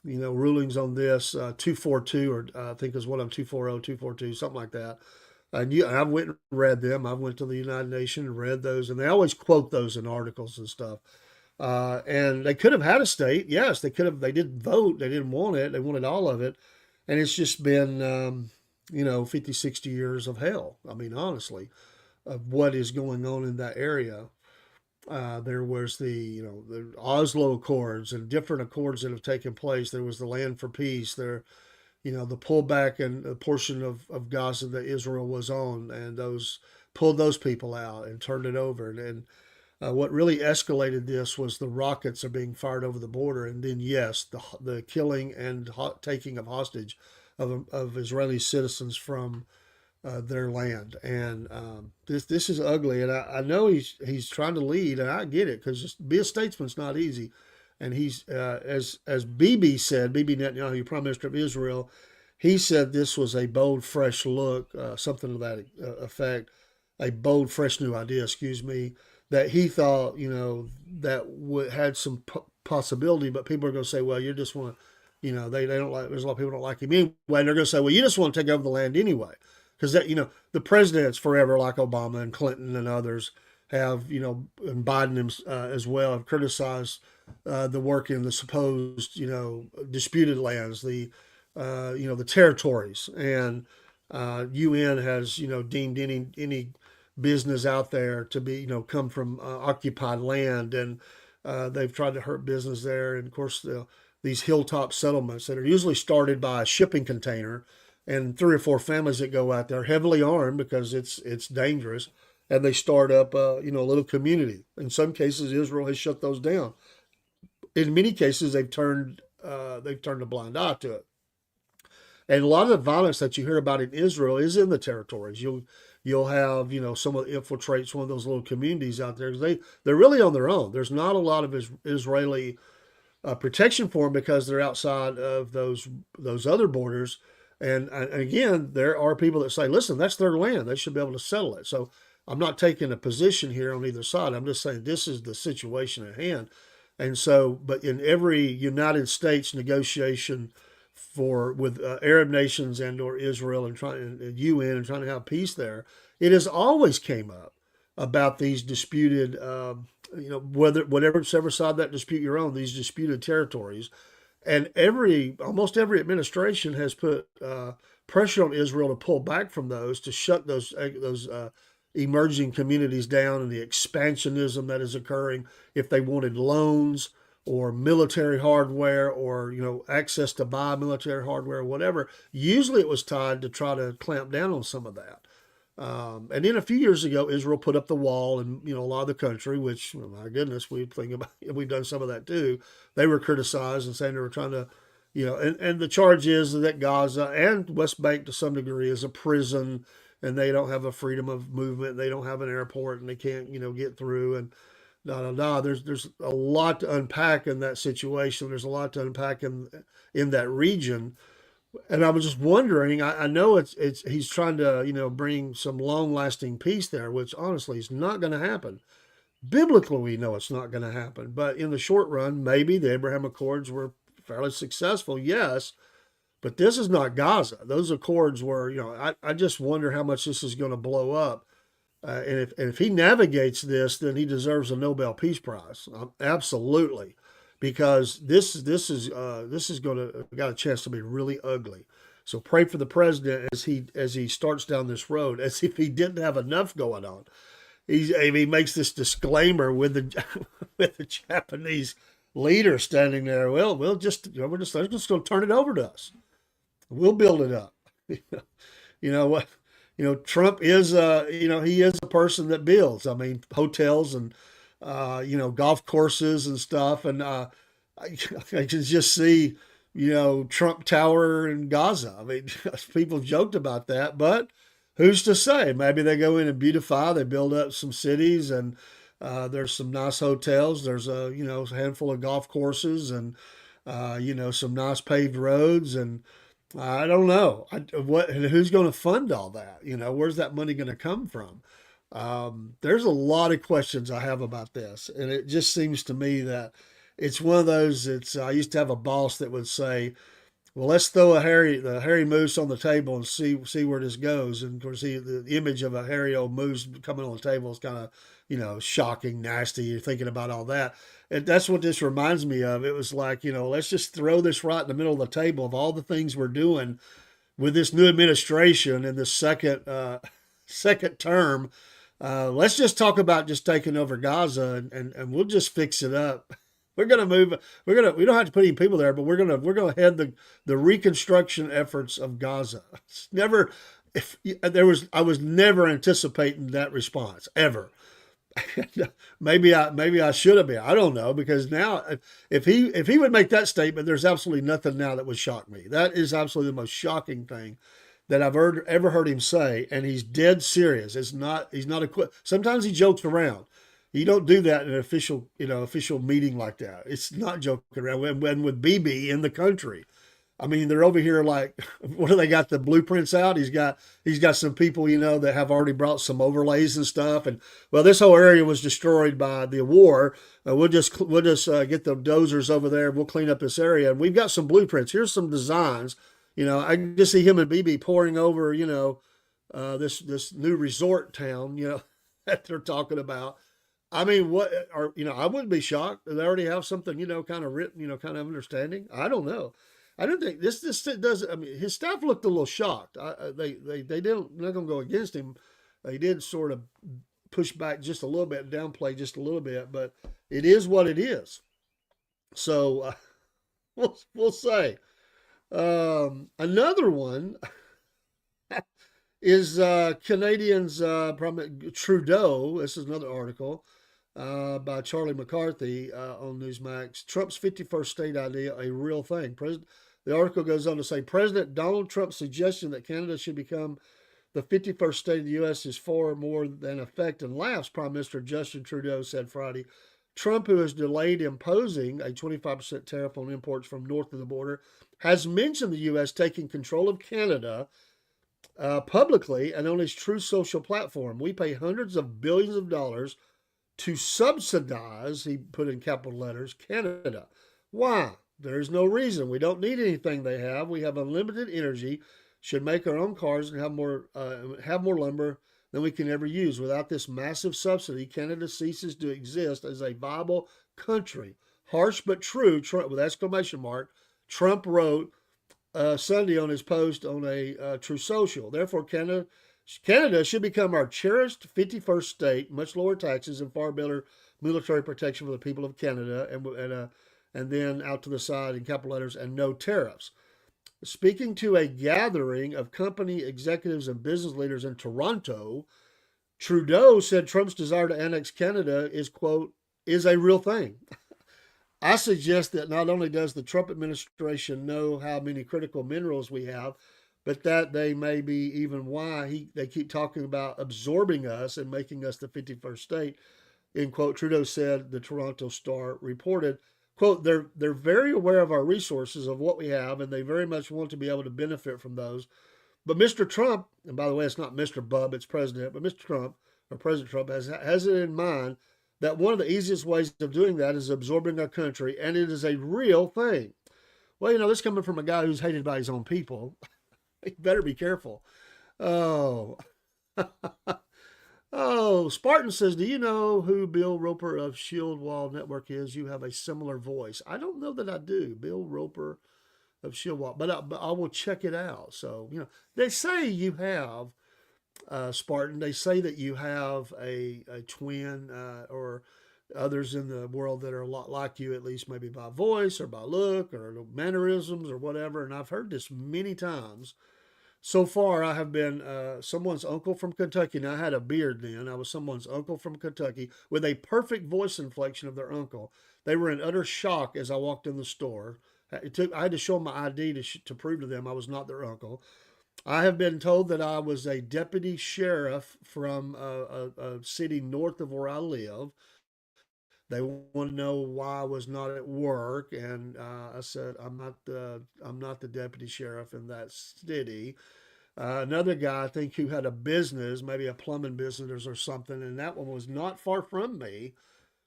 rulings on this, 242, or I think is what I'm 240, 242, something like that. And I went and read them. I went to the United Nations and read those, and they always quote those in articles and stuff. And they could have had a state. Yes, they could have. They did vote. They didn't want it. They wanted all of it. And it's just been, 50, 60 years of hell. I mean, honestly, of what is going on in that area. There was the Oslo Accords and different accords that have taken place. There was the Land for Peace. There, the pullback and a portion of Gaza that Israel was on, and those pulled those people out and turned it over. And what really escalated this was the rockets are being fired over the border, and then yes, the killing and taking of hostage of Israeli citizens from their land. And this is ugly. And I know he's trying to lead, and I get it because be a statesman's not easy. And he's as Bibi said, Bibi Netanyahu, Prime Minister of Israel, he said this was a bold, fresh look, something to that effect, a bold, fresh new idea. Excuse me, that he thought that had some possibility, but people are going to say, well, you just want to. They don't like. There's a lot of people don't like him anyway, and they're going to say, well, you just want to take over the land anyway because the presidents forever, like Obama and Clinton and others, have and Biden as well, have criticized the work in the supposed disputed lands, the territories, and UN has deemed any business out there to be come from occupied land, and they've tried to hurt business there, and of course these hilltop settlements that are usually started by a shipping container and 3 or 4 families that go out there heavily armed because it's dangerous, and they start up a little community. In some cases, Israel has shut those down. In many cases, they've turned a blind eye to it. And a lot of the violence that you hear about in Israel is in the territories. You'll have someone infiltrates one of those little communities out there because they're really on their own. There's not a lot of Israeli protection for them because they're outside of those other borders. And again, there are people that say, listen, that's their land. They should be able to settle it. So I'm not taking a position here on either side. I'm just saying this is the situation at hand. And so, but in every United States negotiation with Arab nations and or Israel and UN and trying to have peace there, it has always came up about these disputed, whichever side that dispute you're on, these disputed territories. And almost every administration has put pressure on Israel to pull back from those, to shut those emerging communities down, and the expansionism that is occurring. If they wanted loans or military hardware or access to buy military hardware or whatever, usually it was tied to try to clamp down on some of that. And then a few years ago, Israel put up the wall in a lot of the country, which, oh my goodness, we've done some of that too. They were criticized and saying they were trying to, and the charge is that Gaza and West Bank to some degree is a prison, and they don't have a freedom of movement. They don't have an airport, and they can't get through. And There's a lot to unpack in that situation. There's a lot to unpack in that region. And I was just wondering, I know he's trying to, bring some long lasting peace there, which honestly is not going to happen. Biblically, we know it's not going to happen. But in the short run, maybe the Abraham Accords were fairly successful, yes. But this is not Gaza. Those accords were, I just wonder how much this is going to blow up. And if he navigates this, then he deserves a Nobel Peace Prize. Absolutely. Because this is going to got a chance to be really ugly. So pray for the president as he starts down this road, as if he didn't have enough going on. He makes this disclaimer with the with the Japanese leader standing there. Well, they're just going to turn it over to us. We'll build it up. You know what? Trump is he is a person that builds. I mean, hotels and golf courses and stuff. And I can just see, Trump Tower in Gaza. I mean, people have joked about that, but who's to say? Maybe they go in and beautify, they build up some cities, and there's some nice hotels. There's a handful of golf courses, and some nice paved roads, and I don't know who's going to fund all that. Where's that money going to come from? There's a lot of questions I have about this, and it just seems to me that it's one of those. I used to have a boss that would say, "Well, let's throw the hairy moose on the table and see where this goes." And of course, the image of a hairy old moose coming on the table is kind of shocking, nasty. You're thinking about all that. And that's what this reminds me of. It was like, let's just throw this right in the middle of the table of all the things we're doing with this new administration in the second term. Let's just talk about just taking over Gaza, and we'll just fix it up. We're gonna move. We don't have to put any people there, but we're gonna head the reconstruction efforts of Gaza. It's never if there was I was never anticipating that response ever. maybe I should have been. I don't know, because now if he would make that statement, there's absolutely nothing now that would shock me. That is absolutely the most shocking thing that I've ever heard him say, and he's dead serious. He's not a. Sometimes he jokes around. You don't do that in an official meeting like that. It's not joking around. When with BB in the country, I mean, they're over here like, what do they got the blueprints out? He's got some people, that have already brought some overlays and stuff. And well, this whole area was destroyed by the war. We'll just get the dozers over there. We'll clean up this area, and we've got some blueprints. Here's some designs. I can just see him and BB pouring over, this new resort town, that they're talking about. I mean, I wouldn't be shocked. They already have something, kind of written, kind of understanding. I don't know. I don't think this does. I mean, his staff looked a little shocked. They didn't. They're going to go against him. They did sort of push back just a little bit, downplay just a little bit, but it is what it is. So we'll say. Another one is Canadians. Trudeau. This is another article by Charlie McCarthy on Newsmax. Trump's 51st state idea a real thing. The article goes on to say President Donald Trump's suggestion that Canada should become the 51st state of the U.S. is far more than effect and laughs, Prime Minister Justin Trudeau said Friday. Trump, who has delayed imposing a 25% tariff on imports from north of the border, has mentioned the U.S. taking control of Canada publicly and on his True Social platform. We pay hundreds of billions of dollars to subsidize, he put in capital letters, Canada. Why? There's no reason. We don't need anything they have. We have unlimited energy, should make our own cars, and have more lumber than we can ever use. Without this massive subsidy, Canada ceases to exist as a viable country. Harsh but true, Trump, with exclamation mark, Trump wrote Sunday on his post on a True Social. Therefore, Canada should become our cherished 51st state, much lower taxes and far better military protection for the people of Canada, and then out to the side in capital letters, and no tariffs. Speaking to a gathering of company executives and business leaders in Toronto, Trudeau said Trump's desire to annex Canada is, quote, is a real thing. I suggest that not only does the Trump administration know how many critical minerals we have, but that they may be even why they keep talking about absorbing us and making us the 51st state, end quote. Trudeau said, the Toronto Star reported, quote, they're very aware of our resources, of what we have, and they very much want to be able to benefit from those. But Mr. Trump, and by the way, it's not Mr. Bub, it's President, but Mr. Trump, or President Trump, has it in mind that one of the easiest ways of doing that is absorbing our country, and it is a real thing. Well, this coming from a guy who's hated by his own people. You better be careful. Oh. Oh, Spartan says, do you know who Bill Roper of Shield Wall Network is? You have a similar voice. I don't know that I do. Bill Roper of Shield Wall, but I will check it out. So, they say you have, Spartan, they say that you have a twin or others in the world that are a lot like you, at least maybe by voice or by look or mannerisms or whatever. And I've heard this many times. So far, I have been someone's uncle from Kentucky. Now, I had a beard then. I was someone's uncle from Kentucky with a perfect voice inflection of their uncle. They were in utter shock as I walked in the store. I had to show them my ID to prove to them I was not their uncle. I have been told that I was a deputy sheriff from a city north of where I live. They want to know why I was not at work, and I said I'm not the deputy sheriff in that city. Another guy, I think, who had a business, maybe a plumbing business or something, and that one was not far from me,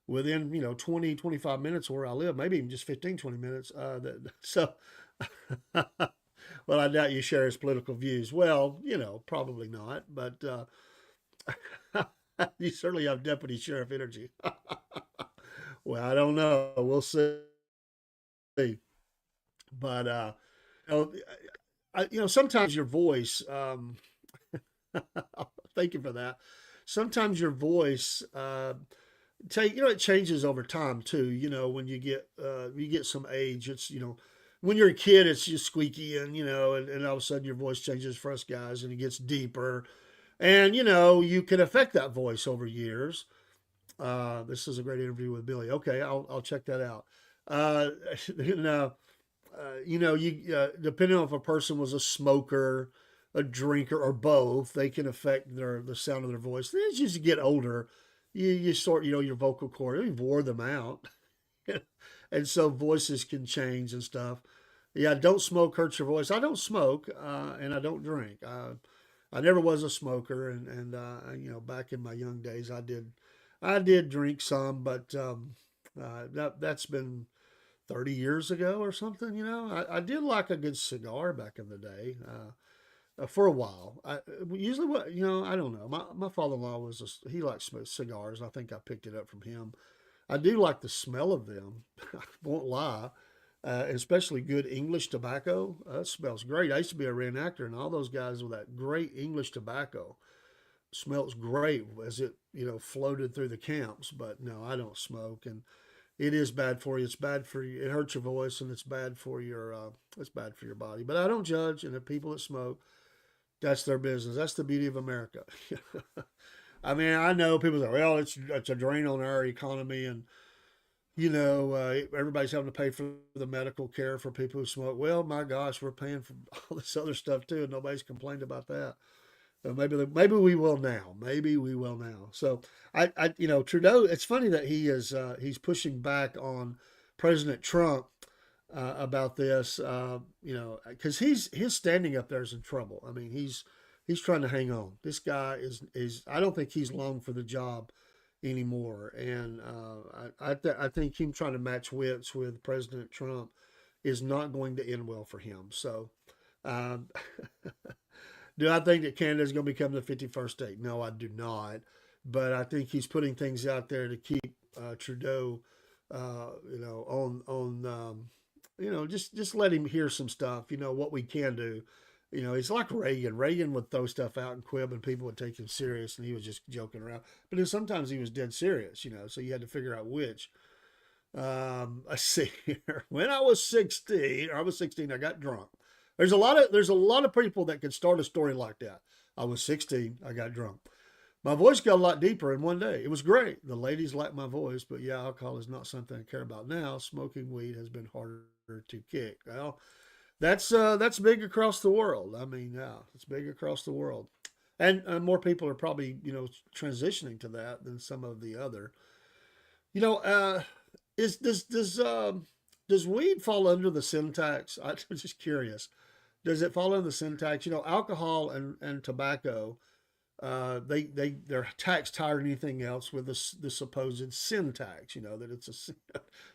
within 20, 25 minutes where I live, maybe even just 15, 20 minutes. So, well, I doubt you share his political views. Well, probably not, but You certainly have deputy sheriff energy. Well, I don't know. We'll see. But you know, sometimes your voice. Thank you for that. Sometimes your voice, it changes over time too. When you get some age, it's when you're a kid, it's just squeaky, and and all of a sudden your voice changes for us guys, and it gets deeper, and you can affect that voice over years. This is a great interview with Billy. Okay, I'll check that out. Uh, you know, you depending on if a person was a smoker, a drinker, or both, they can affect the sound of their voice. As you get older, you sort your vocal cord, you wore them out, and so voices can change and stuff. Yeah, don't smoke hurts your voice. I don't smoke, and I don't drink. I never was a smoker, and back in my young days, I did drink some, but that's been 30 years ago or something. I did like a good cigar back in the day. For a while, usually what I don't know. My father-in-law he liked cigars. I think I picked it up from him. I do like the smell of them. I won't lie. Especially good English tobacco. It smells great. I used to be a reenactor, and all those guys with that great English tobacco smells great as it floated through the camps. But no, I don't smoke, and it is bad for you. It's bad for you. It hurts your voice, and it's bad for your body. But I don't judge, and the people that smoke, that's their business. That's the beauty of America. I mean, I know people say, well, it's a drain on our economy, and everybody's having to pay for the medical care for people who smoke. Well, my gosh, we're paying for all this other stuff too, and nobody's complained about that. Maybe we will now. Maybe we will now. So Trudeau. It's funny that he's pushing back on President Trump about this. Because his standing up there is in trouble. I mean, he's trying to hang on. This guy is. I don't think he's long for the job anymore. And I think him trying to match wits with President Trump is not going to end well for him. So, um, do I think that Canada is going to become the 51st state? No, I do not. But I think he's putting things out there to keep Trudeau, on just let him hear some stuff. What we can do. He's like Reagan. Reagan would throw stuff out and quib, and people would take him serious, and he was just joking around. But then sometimes he was dead serious. So you had to figure out which. I see here. When I was 16, I got drunk. There's a lot of people that could start a story like that. I was 16, I got drunk. My voice got a lot deeper in one day. It was great. The ladies liked my voice, but yeah, alcohol is not something I care about now. Smoking weed has been harder to kick. Well, that's big across the world. I mean, yeah, it's big across the world, and more people are probably transitioning to that than some of the other. You know, is does weed fall under the sin tax? I'm just curious. Does it fall under the sin tax? Alcohol and tobacco, they're taxed higher than anything else with the supposed sin tax. That it's a sin.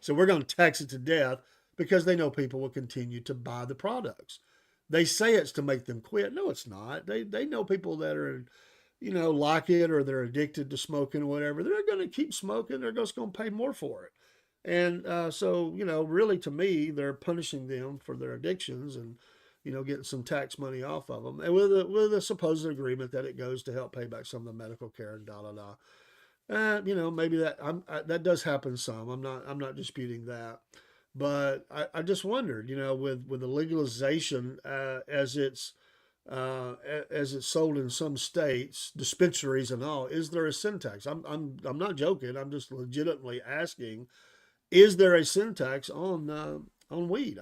So we're going to tax it to death because they know people will continue to buy the products. They say it's to make them quit. No, it's not. They know people that are like it, or they're addicted to smoking or whatever. They're going to keep smoking. They're just going to pay more for it. And so, really, to me, they're punishing them for their addictions, and getting some tax money off of them, and with a supposed agreement that it goes to help pay back some of the medical care and da da da. Maybe that does happen some. I'm not disputing that, but I just wondered, with the legalization, as it's sold in some states, dispensaries and all, is there a sin tax? I'm not joking. I'm just legitimately asking, is there a sin tax on weed?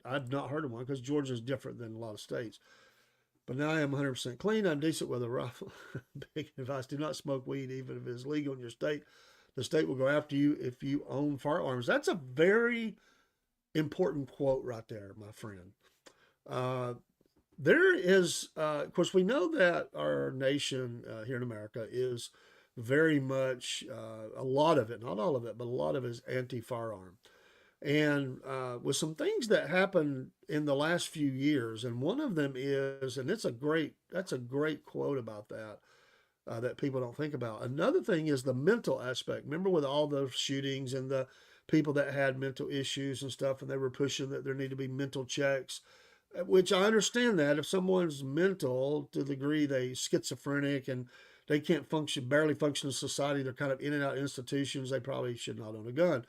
I've not heard of one because Georgia is different than a lot of states. But now I am 100% clean. I'm decent with a rifle. Big advice: do not smoke weed, even if it is legal in your state. The state will go after you if you own firearms. That's a very important quote right there, my friend. Uh, there is, of course, we know that our nation here in America is very much, a lot of it, not all of it, but a lot of it is anti firearm. And with some things that happened in the last few years, and one of them is, and that's a great quote about that. that people don't think about. Another thing is the mental aspect. Remember with all those shootings and the people that had mental issues and stuff, and they were pushing that there need to be mental checks, which I understand that if someone's mental to the degree they schizophrenic and they can't function, barely function in society, they're kind of in and out institutions, they probably should not own a gun.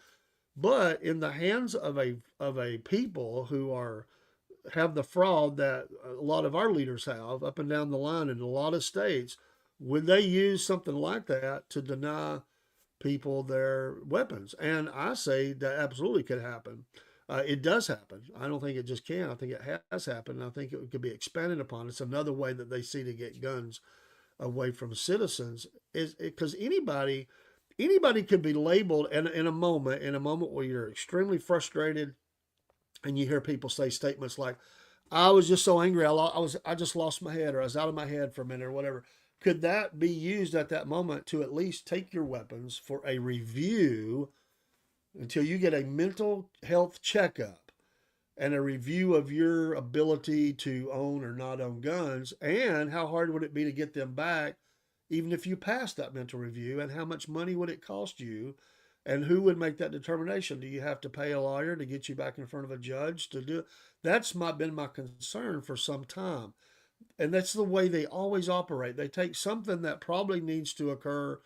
But in the hands of a people who are have the fraud that a lot of our leaders have up and down the line in a lot of states, would they use something like that to deny people their weapons? And I say that absolutely could happen. It does happen. I don't think it just can. I think it has happened. I think it could be expanded upon. It's another way that they see to get guns away from citizens. Is because anybody could be labeled in a moment where you're extremely frustrated and you hear people say statements like, "I was just so angry, I just lost my head, or I was out of my head for a minute, or whatever." Could that be used at that moment to at least take your weapons for a review until you get a mental health checkup and a review of your ability to own or not own guns, and how hard would it be to get them back, even if you passed that mental review, and how much money would it cost you, and who would make that determination? Do you have to pay a lawyer to get you back in front of a judge to do it? Been my concern for some time, and that's the way they always operate. They take something that probably needs to occur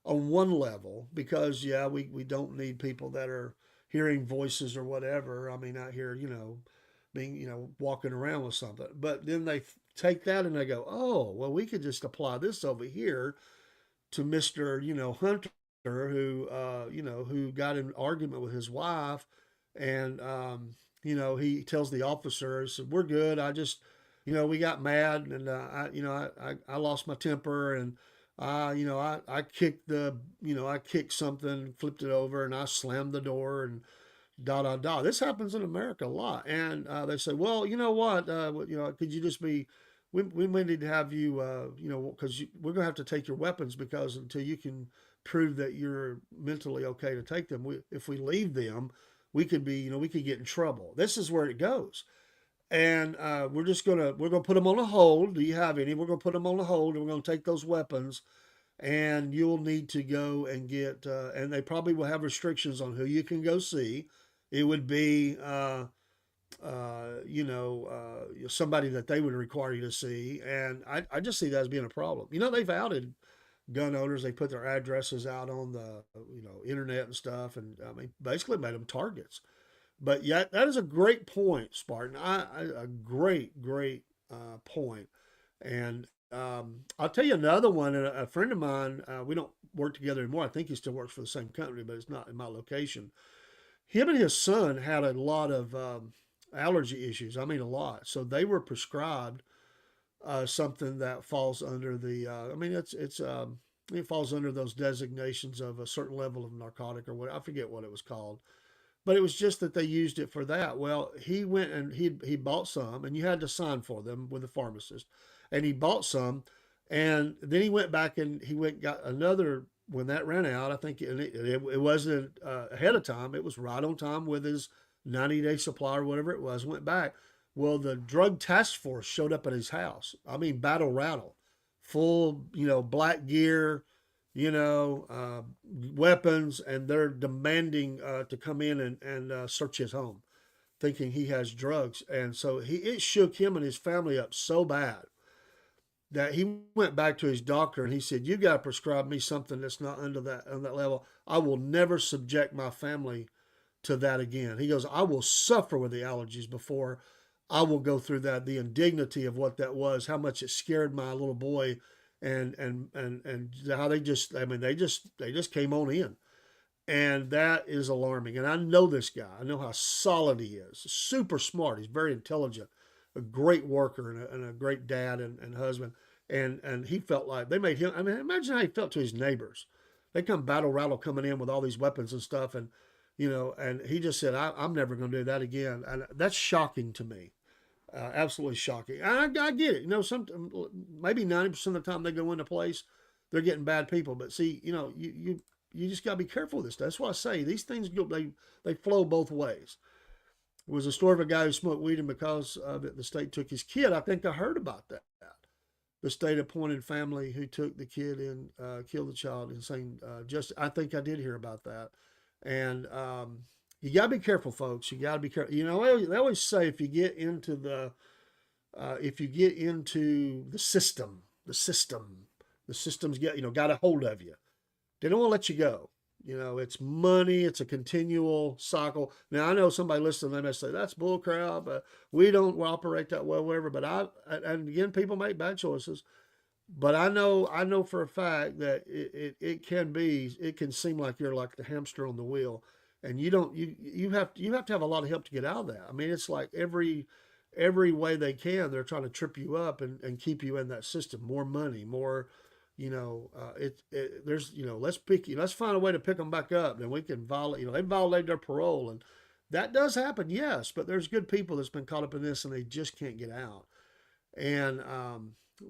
on one level because yeah, we don't need people that are hearing voices or whatever. I mean, out here, being walking around with something. But then they take that and they go, oh, well, we could just apply this over here to Mister Hunter, who who got in an argument with his wife, and he tells the officer, he said, "We're good. I just we got mad, and I lost my temper, and I kicked I kicked something, flipped it over, and I slammed the door, and da da da." This happens in America a lot, and they say, "Well, you know what? Could you just be? We need to have you, because we're going to have to take your weapons because until you can prove that you're mentally okay to take them, if we leave them, we could get in trouble." This is where it goes, and we're gonna put them on a hold. Do you have any? We're gonna put them on a hold, and we're gonna take those weapons, and you'll need to go and get. And they probably will have restrictions on who you can go see. It would be somebody that they would require you to see. And I just see that as being a problem. They've outed gun owners. They put their addresses out on the internet and stuff, and I mean basically made them targets. But yeah, that is a great point, Spartan. A great point. And I'll tell you another one. A friend of mine, we don't work together anymore. I think he still works for the same company, but it's not in my location. Him and his son had a lot of allergy issues. I mean, a lot. So they were prescribed something that falls under the. I mean, it falls under those designations of a certain level of narcotic or what. I forget what it was called, but it was just that they used it for that. Well, he went and he bought some, and you had to sign for them with the pharmacist, and he bought some, and then he went back and he went and got another when that ran out. I think it wasn't ahead of time; it was right on time with his 90-day supply or whatever it was. Went back. Well, the drug task force showed up at his house. I mean, battle rattle, full black gear, weapons, and they're demanding to come in and search his home, thinking he has drugs. And so it shook him and his family up so bad that he went back to his doctor and he said, "You got to prescribe me something that's not under that on that level. I will never subject my family to that again." He goes, "I will suffer with the allergies before I will go through that, the indignity of what that was, how much it scared my little boy, and how they just came on in." And that is alarming. And I know this guy. I know how solid he is. Super smart. He's very intelligent, a great worker, and a great dad and husband. And he felt like they made him. I mean, imagine how he felt to his neighbors. They come battle rattle coming in with all these weapons and stuff, and and he just said, I'm never going to do that again. And that's shocking to me. Absolutely shocking. I get it. Maybe 90% of the time they go into place, they're getting bad people. But see, you just got to be careful with this. That's why I say these things they flow both ways. It was a story of a guy who smoked weed, and because of it, the state took his kid. I think I heard about that. the state appointed family who took the kid and killed the child in St. I think I did hear about that. And you got to be careful, folks. You got to be careful. You know, they always say if you get into the system's got a hold of you. They don't want to let you go. You know, it's money. It's a continual cycle. Now, I know somebody listening, they may say, that's bull crap. We don't operate that well, whatever. But and again, people make bad choices. But I know for a fact that it can seem like you're like the hamster on the wheel. And you have to have a lot of help to get out of that. I mean, it's like every way they can, they're trying to trip you up and keep you in that system. More money, more, there's, let's find a way to pick them back up. Then we can violate, they violate their parole. And that does happen, yes, but there's good people that's been caught up in this and they just can't get out. And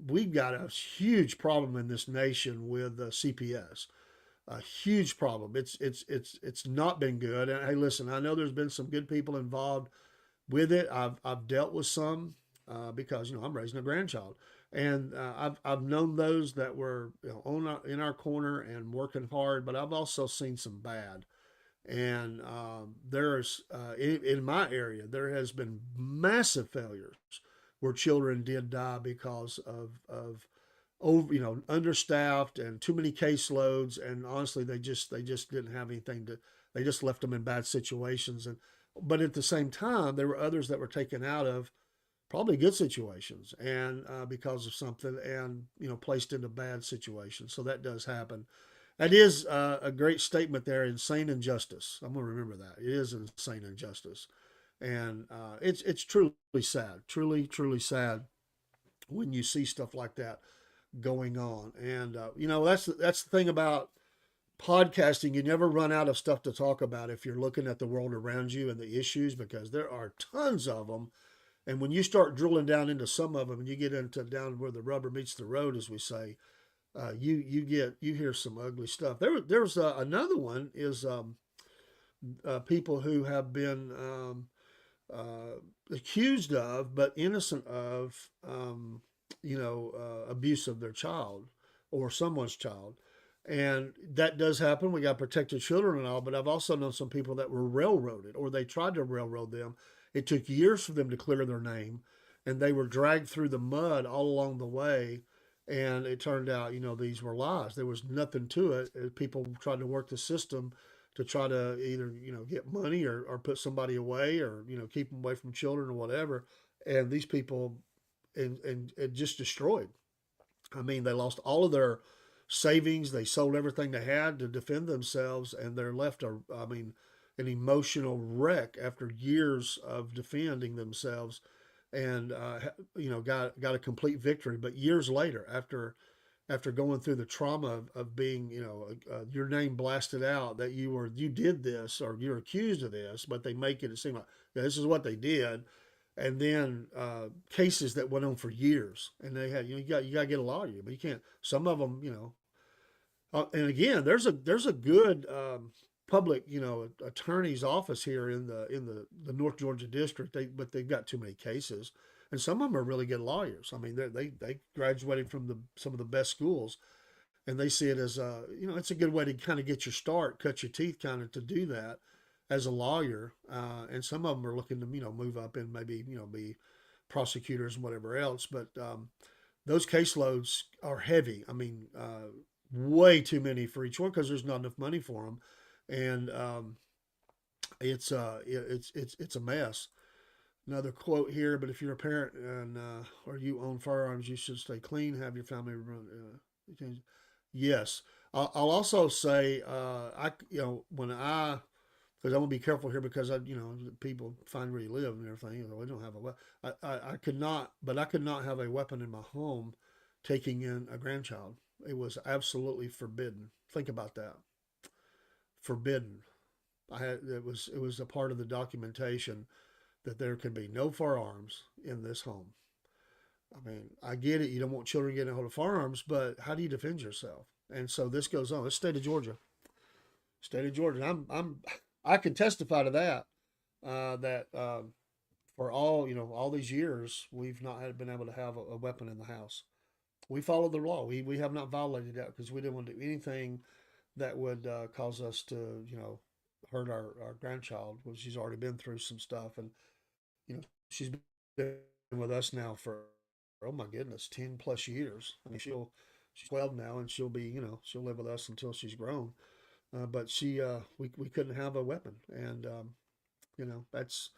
we've got a huge problem in this nation with CPS. A huge problem. It's not been good. And hey, listen, I know there's been some good people involved with it. I've dealt with some because I'm raising a grandchild, and I've known those that were in our corner and working hard, but I've also seen some bad. And there's in my area there has been massive failures where children did die because of over understaffed and too many caseloads, and honestly they just didn't have anything to, they just left them in bad situations. And but at the same time there were others that were taken out of probably good situations and because of something, and placed into bad situations. So that does happen. That is a great statement there, insane injustice. I'm going to remember that. It is insane injustice. And it's truly sad, truly sad when you see stuff like that going on. And that's the thing about podcasting. You never run out of stuff to talk about if you're looking at the world around you and the issues, because there are tons of them. And when you start drilling down into some of them, and you get into down where the rubber meets the road, as we say, you hear some ugly stuff. There's another one is people who have been accused of but innocent of abuse of their child or someone's child. And that does happen. We got protected children and all, but I've also known some people that were railroaded, or they tried to railroad them. It took years for them to clear their name, and they were dragged through the mud all along the way. And it turned out, these were lies. There was nothing to it. People tried to work the system to try to either, get money or put somebody away, or, keep them away from children or whatever. And these people, and it just destroyed. I mean, they lost all of their savings. They sold everything they had to defend themselves, and they're left an emotional wreck after years of defending themselves, and got a complete victory. But years later, after going through the trauma of being your name blasted out that you did this or you're accused of this, but they make it seem like this is what they did. And then cases that went on for years, and they had you got to get a lawyer, but you can't. Some of them, and again, there's a good public attorney's office here in the North Georgia district. But they've got too many cases, and some of them are really good lawyers. I mean, they graduated from some of the best schools, and they see it as it's a good way to kind of get your start, cut your teeth, kind of to do that as a lawyer. And some of them are looking to move up and maybe be prosecutors and whatever else. But those caseloads are heavy. I mean, way too many for each one because there's not enough money for them, and it's a mess. Another quote here, but if you're a parent and or you own firearms, you should stay clean. Have your family yes. I'll also say when because I want to be careful here because people find where you live and everything. We don't have a weapon. I could not have a weapon in my home taking in a grandchild. It was absolutely forbidden. Think about that. Forbidden. It was a part of the documentation that there can be no firearms in this home. I mean, I get it. You don't want children getting a hold of firearms, but how do you defend yourself? And so this goes on. It's state of Georgia. State of Georgia. I can testify to that. That for all these years, we've not been able to have a weapon in the house. we followed the law. We have not violated that because we didn't want to do anything that would cause us to, hurt our grandchild. Well, she's already been through some stuff, and she's been with us now for, oh my goodness, 10 plus years. I mean, she's 12 now, and she'll be, she'll live with us until she's grown. But we couldn't have a weapon, and that's,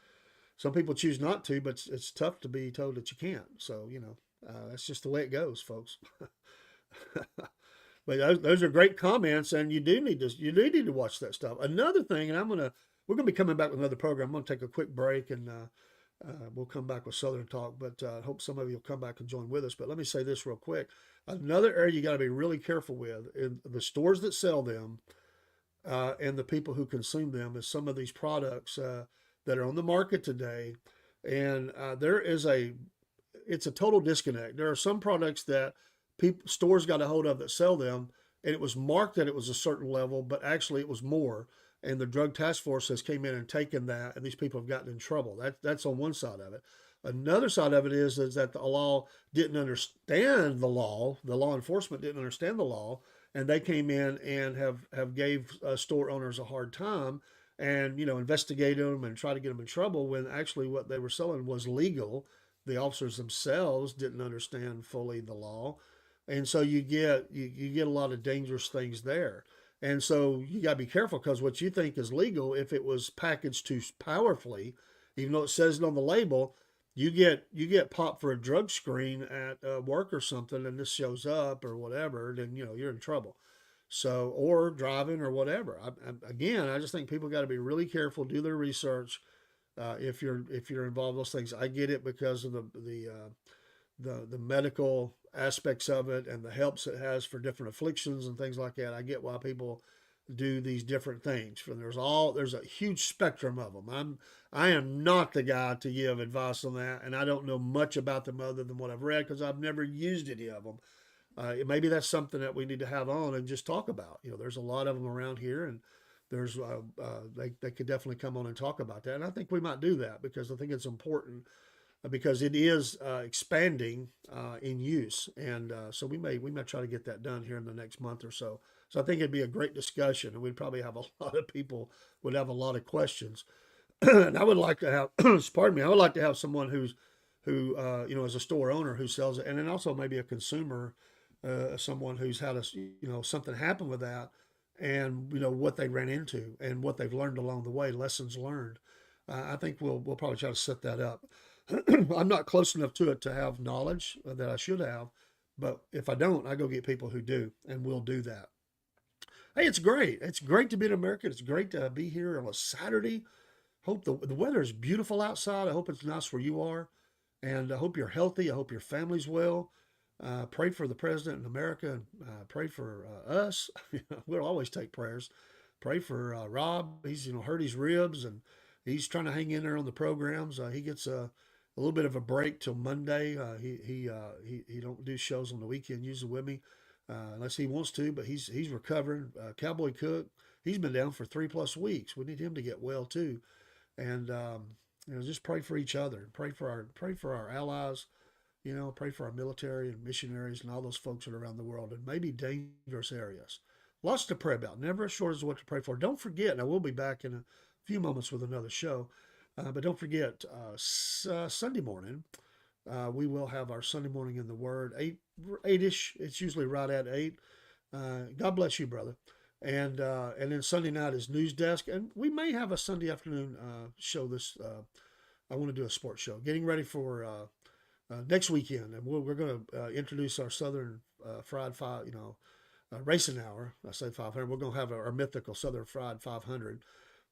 some people choose not to, but it's tough to be told that you can't. So that's just the way it goes, folks. But those are great comments, and you do need to watch that stuff. Another thing, and we're gonna be coming back with another program. I'm gonna take a quick break, and we'll come back with Southern Talk. But I hope some of you will come back and join with us. But let me say this real quick: another area you got to be really careful with in the stores that sell them, and the people who consume them, is some of these products that are on the market today, and it's a total disconnect. There are some products that stores got a hold of that sell them, and it was marked that it was a certain level, but actually it was more. And the drug task force has came in and taken that, and these people have gotten in trouble. That's on one side of it. Another side of it is that the law didn't understand the law. The law enforcement didn't understand the law, and they came in and have gave store owners a hard time, and investigated them and tried to get them in trouble when actually what they were selling was legal. The officers themselves didn't understand fully the law, and so you get a lot of dangerous things there. And so you got to be careful, because what you think is legal, if it was packaged too powerfully, even though it says it on the label, you get popped for a drug screen at work or something, and this shows up or whatever, then you're in trouble. So, or driving or whatever. Again, I just think people got to be really careful, do their research. If you're involved in those things, I get it because of the medical aspects of it and the helps it has for different afflictions and things like that. I get why people do these different things. There's a huge spectrum of them. I am not the guy to give advice on that, and I don't know much about them other than what I've read, because I've never used any of them. Maybe that's something that we need to have on and just talk about. There's a lot of them around here, and there's they could definitely come on and talk about that. And I think we might do that, because I think it's important, because it is expanding in use, and so we may try to get that done here in the next month or so. So I think it'd be a great discussion, and we'd probably have a lot of people would have a lot of questions. And I would like to have, pardon me, I would like to have someone who is a store owner who sells it, and then also maybe a consumer, someone who's had something happen with that, and what they ran into and what they've learned along the way, lessons learned. I think we'll probably try to set that up. I'm not close enough to it to have knowledge that I should have, but if I don't, I go get people who do, and we'll do that. Hey, it's great. It's great to be in America. It's great to be here on a Saturday. Hope the weather is beautiful outside. I hope it's nice where you are, and I hope you're healthy. I hope your family's well. Pray for the president in America. Pray for us. We'll always take prayers. Pray for Rob. He's hurt his ribs, and he's trying to hang in there on the programs. He gets a little bit of a break till Monday. He don't do shows on the weekend usually with me, unless he wants to. But he's recovering. Cowboy Cook, he's been down for 3+ weeks. We need him to get well too, and just pray for each other. Pray for our allies. Pray for our military and missionaries and all those folks that are around the world and maybe dangerous areas. Lots to pray about. Never a shortage of what to pray for. Don't forget, and I will be back in a few moments with another show, but don't forget, Sunday morning, we will have our Sunday morning in the Word, 8-ish. It's usually right at 8. God bless you, brother. And then Sunday night is News Desk, and we may have a Sunday afternoon show. I want to do a sports show. Getting ready for next weekend, and we're going to introduce our Southern Fried Racing Hour. I say 500. We're going to have our mythical Southern Fried 500.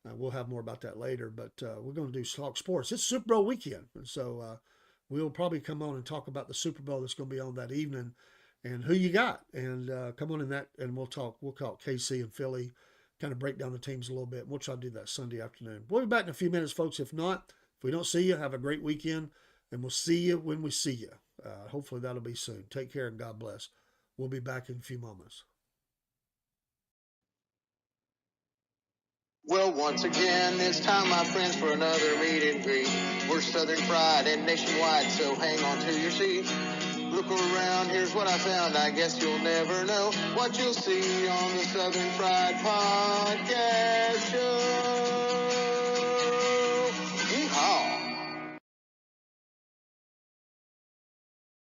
We'll have more about that later, but we're going to do talk sports. It's Super Bowl weekend, and so we'll probably come on and talk about the Super Bowl that's going to be on that evening, and who you got, and come on in that, and we'll talk KC and Philly, kind of break down the teams a little bit. We'll try to do that Sunday afternoon. We'll be back in a few minutes, folks. If not, if we don't see you, have a great weekend. And we'll see you when we see you. Hopefully that'll be soon. Take care and God bless. We'll be back in a few moments. Well, once again, it's time, my friends, for another meet and greet. We're Southern Fried and nationwide, so hang on to your seat. Look around, here's what I found. I guess you'll never know what you'll see on the Southern Fried Podcast Show.